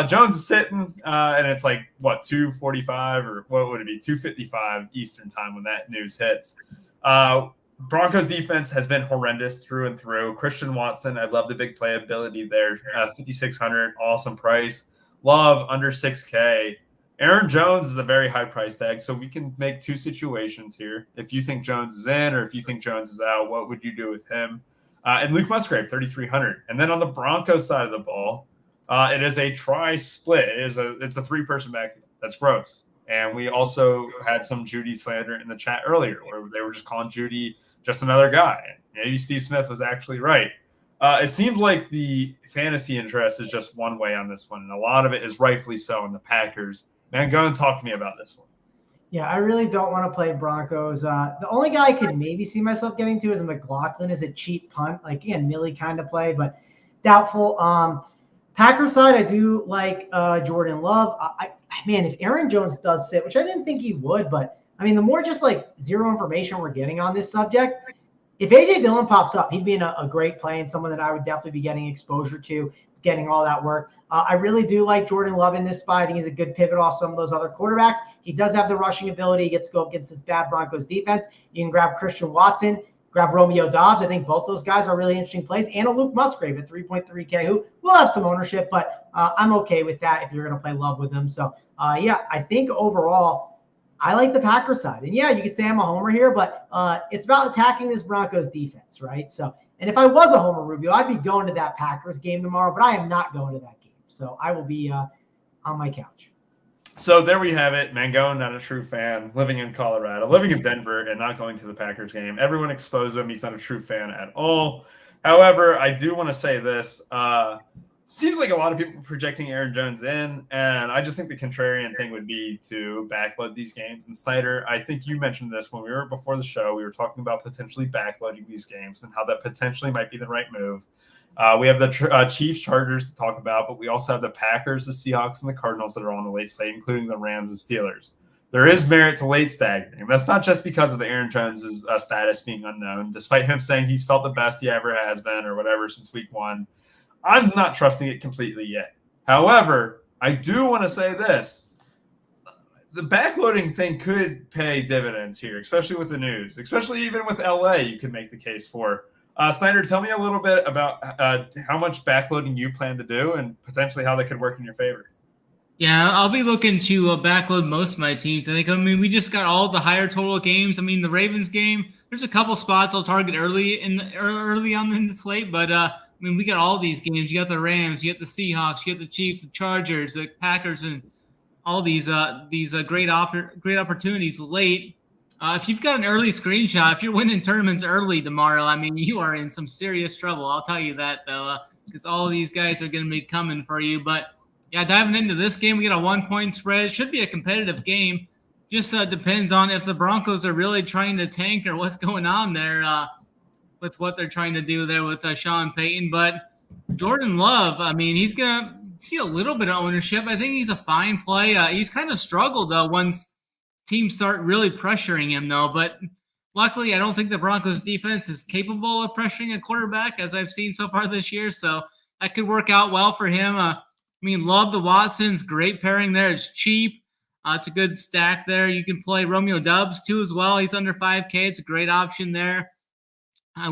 Jones is sitting. And it's like, what, 2:45 or what would it be? 2:55 Eastern time when that news hits. Broncos defense has been horrendous through and through. Christian Watson, I love the big playability there. 5,600, awesome price. Love under 6K. Aaron Jones is a very high price tag, so we can make 2 situations here. If you think Jones is in or if you think Jones is out, what would you do with him? And Luke Musgrave, 3,300. And then on the Broncos side of the ball, it is a tri-split. It's a 3-person backfield. That's gross. And we also had some Judy slander in the chat earlier where they were just calling Judy just another guy. Maybe Steve Smith was actually right. It seems like the fantasy interest is just one way on this one, and a lot of it is rightfully so in the Packers. Man, go and talk to me about this one. Yeah, I really don't want to play Broncos. The only guy I could maybe see myself getting to is McLaughlin as a cheap punt, like again, Millie kind of play, but doubtful. Packers side, I do like Jordan Love. Man, if Aaron Jones does sit, which I didn't think he would, but I mean, the more just like zero information we're getting on this subject, if A.J. Dillon pops up, he'd be in a great play and someone that I would definitely be getting exposure to, getting all that work. I really do like Jordan Love in this spot. I think he's a good pivot off some of those other quarterbacks. He does have the rushing ability. He gets to go against this bad Broncos defense. You can grab Christian Watson, grab Romeo Doubs. I think both those guys are really interesting plays. And a Luke Musgrave at 3.3K, who will have some ownership, but I'm okay with that if you're going to play Love with him. So, yeah, I think overall, I like the Packers side. And, yeah, you could say I'm a homer here, but it's about attacking this Broncos defense, right? So, and if I was a homer, Rubio, I'd be going to that Packers game tomorrow, but I am not going to that game. So I will be on my couch. So there we have it. Mangone, not a true fan, living in Colorado, living in Denver, and not going to the Packers game. Everyone expose him. He's not a true fan at all. However, I do want to say this. Seems like a lot of people are projecting Aaron Jones in, and I just think the contrarian thing would be to backload these games. And Snyder, I think you mentioned this when we were before the show. We were talking about potentially backloading these games and how that potentially might be the right move. We have the Chiefs, Chargers to talk about, but we also have the Packers, the Seahawks, and the Cardinals that are on the late slate, including the Rams and Steelers. there is merit to late staggering. That's not just because of the Aaron Jones' status being unknown, despite him saying he's felt the best he ever has been or whatever since week 1. I'm not trusting it completely yet. However, I do want to say this. The backloading thing could pay dividends here, especially with the news, especially even with LA, you could make the case for. Snyder, tell me a little bit about how much backloading you plan to do and potentially how that could work in your favor. Yeah, I'll be looking to backload most of my teams. I mean, we just got all the higher total games. I mean, the Ravens game, there's a couple spots I'll target early on in the slate, but I mean, we got all these games. You got the Rams, you got the Seahawks, you got the Chiefs, the Chargers, the Packers, and all these great opportunities late. If you've got an early screenshot, if you're winning tournaments early tomorrow, I mean, you are in some serious trouble. I'll tell you that, though, because all of these guys are going to be coming for you. But, yeah, diving into this game, we got a 1-point spread. It should be a competitive game. Just depends on if the Broncos are really trying to tank or what's going on there with what they're trying to do there with Sean Payton. But Jordan Love, I mean, he's going to see a little bit of ownership. I think he's a fine play. He's kind of struggled, though, once teams start really pressuring him, though. But luckily, I don't think the Broncos defense is capable of pressuring a quarterback, as I've seen so far this year. So that could work out well for him. I mean, Love to Watson's great pairing there. It's cheap. It's a good stack there. You can play Romeo Doubs, too, as well. He's under 5K. It's a great option there. I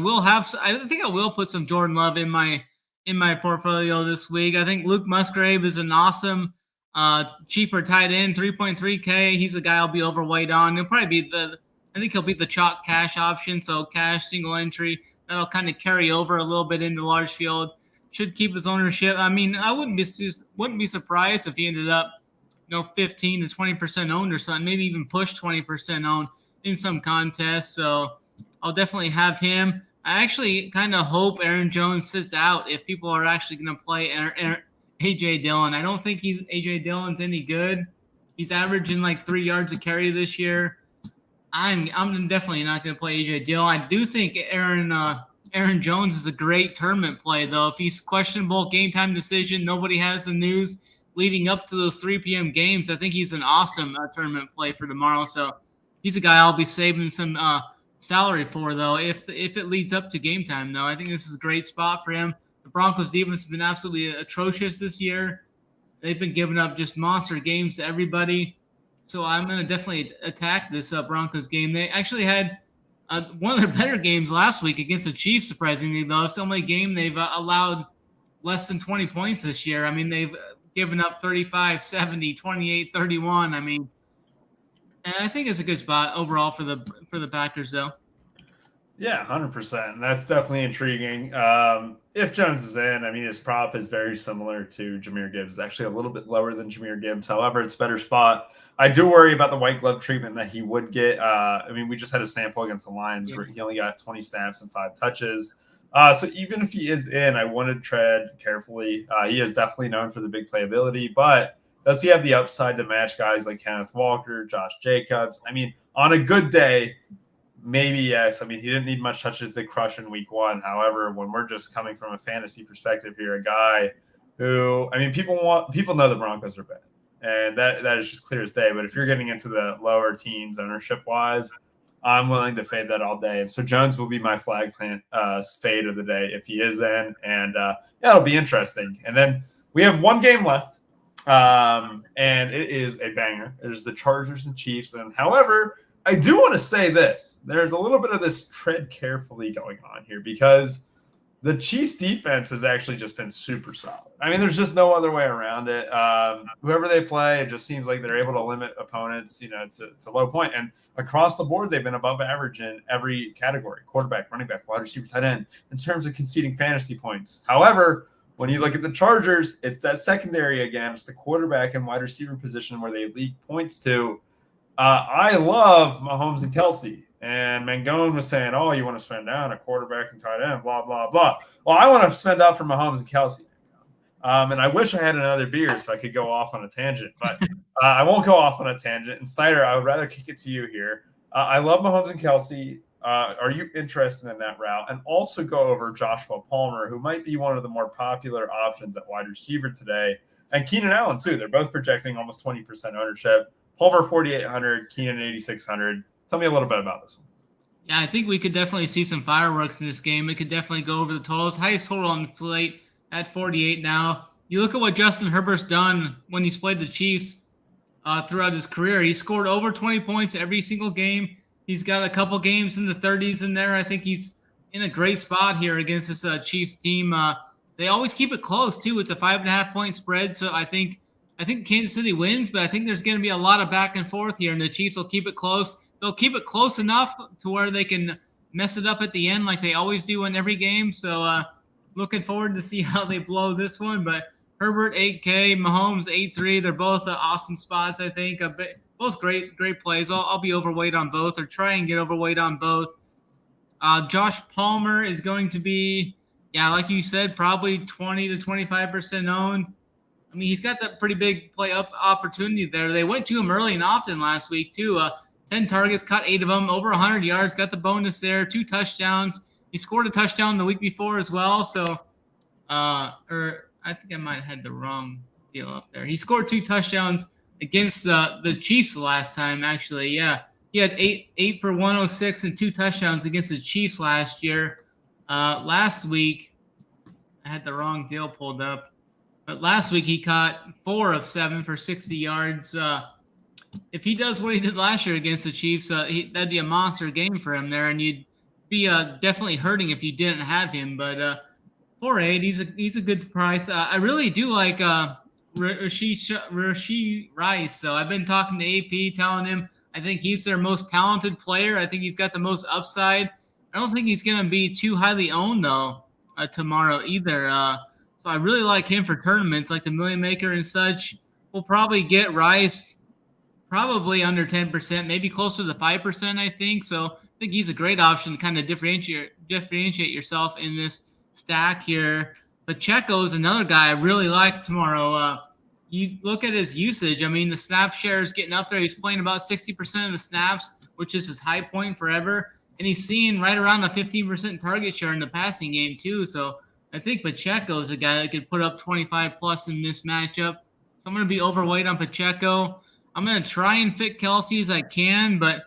think I will put some Jordan Love in my portfolio this week. I think Luke Musgrave is an awesome cheaper tight end, 3.3K. He's a guy I'll be overweight on. He'll probably be the chalk cash option. So cash single entry, that'll kind of carry over a little bit into large field. Should keep his ownership. I mean, I wouldn't be surprised if he ended up, 15 to 20% owned or something, maybe even push 20% owned in some contests. So I'll definitely have him. I actually kind of hope Aaron Jones sits out if people are actually going to play A.J. Dillon. I don't think A.J. Dillon's any good. He's averaging like 3 yards a carry this year. I'm definitely not going to play A.J. Dillon. I do think Aaron Jones is a great tournament play, though. If he's questionable, game time decision, nobody has the news leading up to those 3 p.m. games, I think he's an awesome tournament play for tomorrow. So he's a guy I'll be saving some salary for, though, if it leads up to game time, though. I think this is a great spot for him. The Broncos defense has been absolutely atrocious this year. They've been giving up just monster games to everybody. So I'm going to definitely attack this Broncos game. They actually had one of their better games last week against the Chiefs, surprisingly, though. It's the only game they've allowed less than 20 points this year. I mean, they've given up 35, 70, 28, 31. I mean, and I think it's a good spot overall for the Packers, though. Yeah, 100%. That's definitely intriguing. If Jones is in, I mean, his prop is very similar to Jahmyr Gibbs. It's actually a little bit lower than Jahmyr Gibbs. However, it's a better spot. I do worry about the white glove treatment that he would get. I mean, we just had a sample against the Lions where he only got 20 snaps and 5 touches. So even if he is in, I want to tread carefully. He is definitely known for the big playability, but does he have the upside to match guys like Kenneth Walker, Josh Jacobs? I mean, on a good day, maybe yes. I mean, he didn't need much touches to crush in week 1. However, when we're just coming from a fantasy perspective here, a guy who, I mean, people know the Broncos are bad, and that is just clear as day. But if you're getting into the lower teens ownership-wise, I'm willing to fade that all day. And so Jones will be my flag plant fade of the day if he is in. And, it'll be interesting. And then we have one game left, and it is a banger. It is the Chargers and Chiefs. And however, I do want to say this. There's a little bit of this tread carefully going on here because the Chiefs defense has actually just been super solid. I mean, there's just no other way around it. Whoever they play, it just seems like they're able to limit opponents, to a low point. And across the board, they've been above average in every category: quarterback, running back, wide receiver, tight end, in terms of conceding fantasy points. However, when you look at the Chargers, it's that secondary again. It's the quarterback and wide receiver position where they leak points to. I love Mahomes and Kelsey. And Mangone was saying, oh, you want to spend down a quarterback and tight end, blah, blah, blah. Well, I want to spend out for Mahomes and Kelsey. And I wish I had another beer so I could go off on a tangent. But I won't go off on a tangent. And Snyder, I would rather kick it to you here. I love Mahomes and Kelsey. Are you interested in that route? And also go over Joshua Palmer, who might be one of the more popular options at wide receiver today. And Keenan Allen, too. They're both projecting almost 20% ownership. Palmer 4,800, Keenan 8,600. Tell me a little bit about this one. Yeah, I think we could definitely see some fireworks in this game. It could definitely go over the totals. Highest total on the slate at 48 now. You look at what Justin Herbert's done when he's played the Chiefs throughout his career. He scored over 20 points every single game. He's got a couple games in the 30s in there. I think he's in a great spot here against this Chiefs team. They always keep it close, too. It's a 5.5-point spread, so I think Kansas City wins, but I think there's going to be a lot of back and forth here, and the Chiefs will keep it close. They'll keep it close enough to where they can mess it up at the end like they always do in every game. So looking forward to see how they blow this one. But Herbert 8K, Mahomes 8.3. They're both awesome spots, I think. Both great plays. I'll be overweight on both or try and get overweight on both. Josh Palmer is going to be, like you said, probably 20 to 25% owned. I mean, he's got that pretty big play up opportunity there. They went to him early and often last week, too. 10 targets, caught 8 of them, over 100 yards, got the bonus there, 2 touchdowns. He scored a touchdown the week before as well. So, I think I might have had the wrong deal up there. He scored 2 touchdowns against the Chiefs last time, actually. Yeah, he had 8 for 106 and 2 touchdowns against the Chiefs last year. Last week, I had the wrong deal pulled up. But last week, he caught 4 of 7 for 60 yards. If he does what he did last year against the Chiefs, that'd be a monster game for him there, and you'd be definitely hurting if you didn't have him. But 4.8, he's a good price. I really do like Rashee Rice. So I've been talking to AP, telling him I think he's their most talented player. I think he's got the most upside. I don't think he's going to be too highly owned though tomorrow either. So I really like him for tournaments like the Million Maker and such. We'll probably get Rice probably under 10%, maybe closer to 5%, I think. So I think he's a great option to kind of differentiate yourself in this stack here. Pacheco is another guy I really like tomorrow. You look at his usage. I mean, the snap share is getting up there. He's playing about 60% of the snaps, which is his high point forever. And he's seeing right around a 15% target share in the passing game, too. So I think Pacheco is a guy that could put up 25+ in this matchup. So I'm going to be overweight on Pacheco. I'm going to try and fit Kelsey as I can, but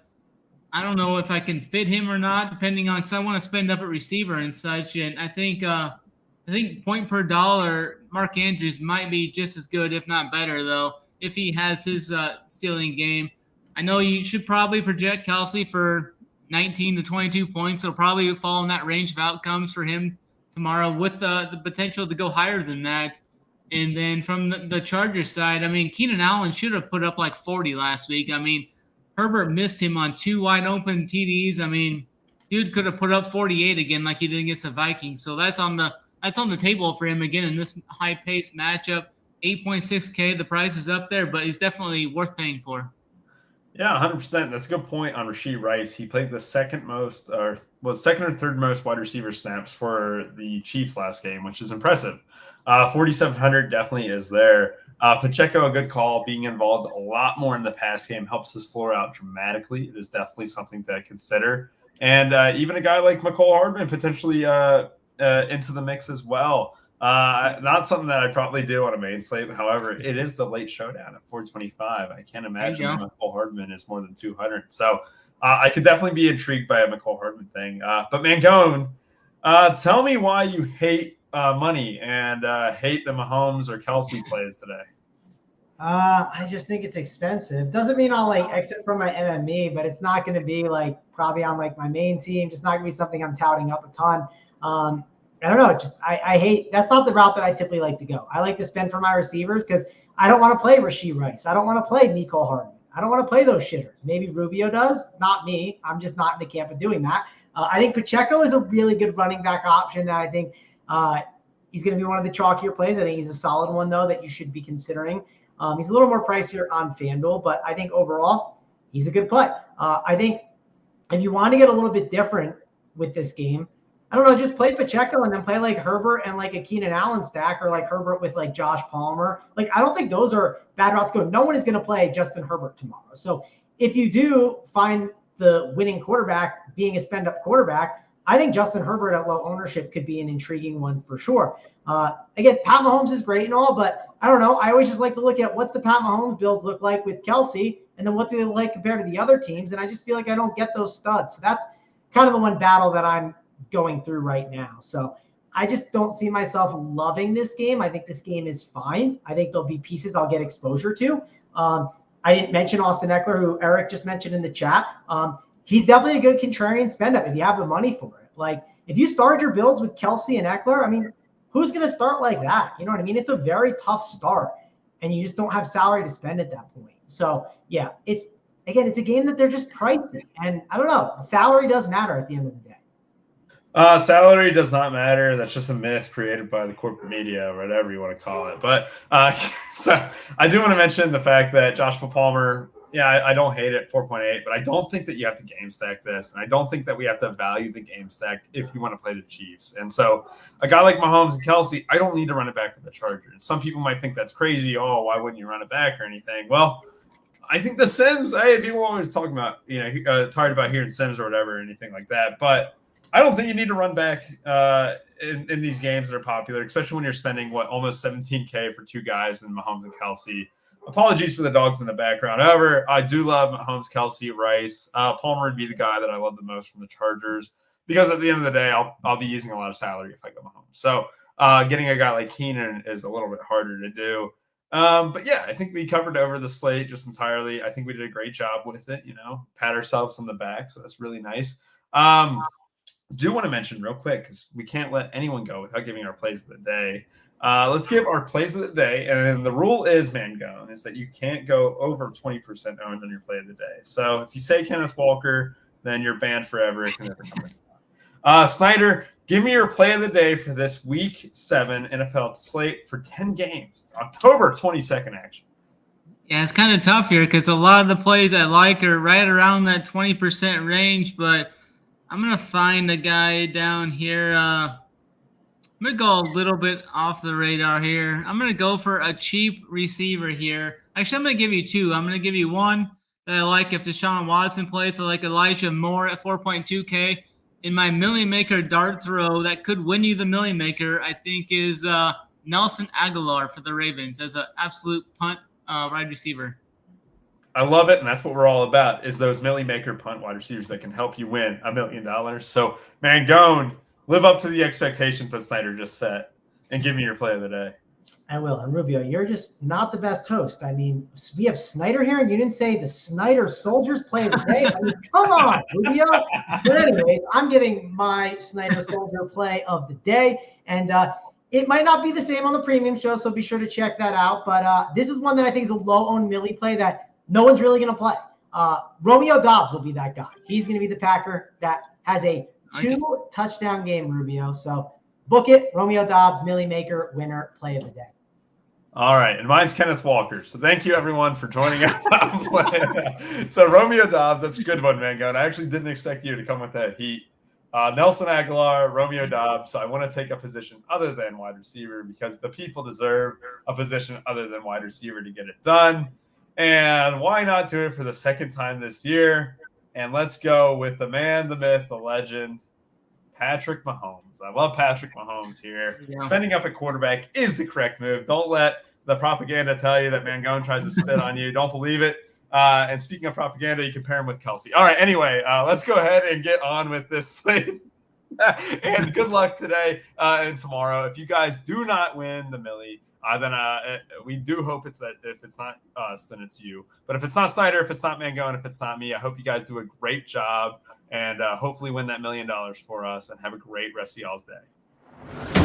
I don't know if I can fit him or not, depending on, because I want to spend up at receiver and such. And I think point per dollar, Mark Andrews might be just as good, if not better, though, if he has his stealing game. I know you should probably project Kelsey for 19 to 22 points. So probably fall in that range of outcomes for him tomorrow with the potential to go higher than that. And then from the Chargers side, I mean, Keenan Allen should have put up like 40 last week. I mean, Herbert missed him on 2 wide open TDs. I mean, dude could have put up 48 again like he did against the Vikings. So that's on the table for him again in this high-paced matchup. 8.6K, the price is up there, but he's definitely worth paying for. Yeah, 100%. That's a good point on Rashee Rice. He played the second or third most wide receiver snaps for the Chiefs last game, which is impressive. 4,700 definitely is there. Pacheco, a good call. Being involved a lot more in the pass game helps his floor out dramatically. It is definitely something to consider. And even a guy like Mecole Hardman potentially into the mix as well. Not something that I'd probably do on a main slate. However, it is the late showdown at 425. I can't imagine Mecole Hardman is more than 200. So I could definitely be intrigued by a Mecole Hardman thing. But Mangone, tell me why you hate money and hate the Mahomes or Kelsey plays today. I just think it's expensive. Doesn't mean I'll like exit from my MME, but it's not going to be like probably on like my main team. Just not going to be something I'm touting up a ton. I don't know. Just I hate. That's not the route that I typically like to go. I like to spend for my receivers because I don't want to play Rashee Rice. I don't want to play Mecole Hardman. I don't want to play those shitters. Maybe Rubio does. Not me. I'm just not in the camp of doing that. I think Pacheco is a really good running back option that I think he's going to be one of the chalkier plays. I think he's a solid one, though, that you should be considering. He's a little more pricier on FanDuel, but I think overall he's a good play. I think if you want to get a little bit different with this game, I don't know, just play Pacheco and then play like Herbert and like a Keenan Allen stack or like Herbert with like Josh Palmer. Like, I don't think those are bad routes to go. No one is going to play Justin Herbert tomorrow. So if you do find the winning quarterback being a spend up quarterback, I think Justin Herbert at low ownership could be an intriguing one for sure. Again, Pat Mahomes is great and all, but I don't know. I always just like to look at what's the Pat Mahomes builds look like with Kelsey And then what do they like compared to the other teams? And I just feel like I don't get those studs. So that's kind of the one battle that I'm going through right now. So I just don't see myself loving this game. I think this game is fine. I think there'll be pieces I'll get exposure to. I didn't mention Austin Eckler, who Eric just mentioned in the chat. He's definitely a good contrarian spend up if you have the money for it. Like, if you started your builds with Kelsey and Eckler, I mean, who's going to start like that? You know what I mean? It's a very tough start, and you just don't have salary to spend at that point. So, yeah, it's a game that they're just pricey. And I don't know. Salary does matter at the end of the day. Salary does not matter. That's just a myth created by the corporate media, or whatever you want to call it. But so I do want to mention the fact that Joshua Palmer, I don't hate it, 4.8, but I don't think that you have to game stack this. And I don't think that we have to value the game stack if you want to play the Chiefs. And so a guy like Mahomes and Kelsey, I don't need to run it back with the Chargers. Some people might think that's crazy. Oh, why wouldn't you run it back or anything? Well, I think the Sims, people always talking about, talking about hearing Sims or whatever, or anything like that. But I don't think you need to run back in these games that are popular, especially when you're spending, almost $17K for two guys in Mahomes and Kelsey. Apologies for the dogs in the background. However, I do love Mahomes, Kelsey, Rice. Palmer would be the guy that I love the most from the Chargers, because at the end of the day, I'll be using a lot of salary if I go Mahomes. So getting a guy like Keenan is a little bit harder to do. But yeah, I think we covered over the slate just entirely. I think we did a great job with it, pat ourselves on the back. So that's really nice. Do want to mention real quick, because we can't let anyone go without giving our plays of the day. Let's give our plays of the day. And the rule is, Mangone, is that you can't go over 20% owned on your play of the day. So if you say Kenneth Walker, then you're banned forever. It can never come back. Snyder, give me your play of the day for this Week 7 NFL slate for 10 games. October 22nd action. Yeah, it's kind of tough here because a lot of the plays I like are right around that 20% range, but I'm going to find a guy down here. I'm going to go a little bit off the radar here. I'm going to go for a cheap receiver here. Actually, I'm going to give you two. I'm going to give you one that I like if Deshaun Watson plays. I like Elijah Moore at 4.2K. In my Million Maker darts row, that could win you the Million Maker, I think, is Nelson Aguilar for the Ravens as an absolute punt wide receiver. I love it, and that's what we're all about, is those Million Maker punt wide receivers that can help you win $1 million. So, Mangone, live up to the expectations that Snyder just set and give me your play of the day. I will. And Rubio, you're just not the best host. I mean, we have Snyder here, and you didn't say the Snyder Soldiers play of the day. I mean, come on, Rubio. But anyways, I'm giving my Snyder Soldier play of the day. And it might not be the same on the premium show, so be sure to check that out. But this is one that I think is a low-owned Millie play that no one's really going to play. Romeo Doubs will be that guy. He's going to be the Packer that has a 2-touchdown game, Rubio. So book it. Romeo Doubs, Millie Maker, winner, play of the day. All right. And mine's Kenneth Walker. So thank you, everyone, for joining us. So Romeo Doubs, that's a good one, Mangone. I actually didn't expect you to come with that heat. Nelson Aguilar, Romeo Doubs. So I want to take a position other than wide receiver, because the people deserve a position other than wide receiver to get it done. And why not do it for the second time this year? And let's go with the man, the myth, the legend, Patrick Mahomes. I love Patrick Mahomes here. Yeah. Spending up at quarterback is the correct move. Don't let the propaganda tell you that Mangone tries to spit on you. Don't believe it. And speaking of propaganda, you compare him with Kelsey. All right, anyway, let's go ahead and get on with this slate. And good luck today and tomorrow. If you guys do not win the Millie, then we do hope it's that if it's not us, then it's you. But if it's not Snyder, if it's not Mangone, if it's not me, I hope you guys do a great job and hopefully win that $1 million for us and have a great rest of y'all's day.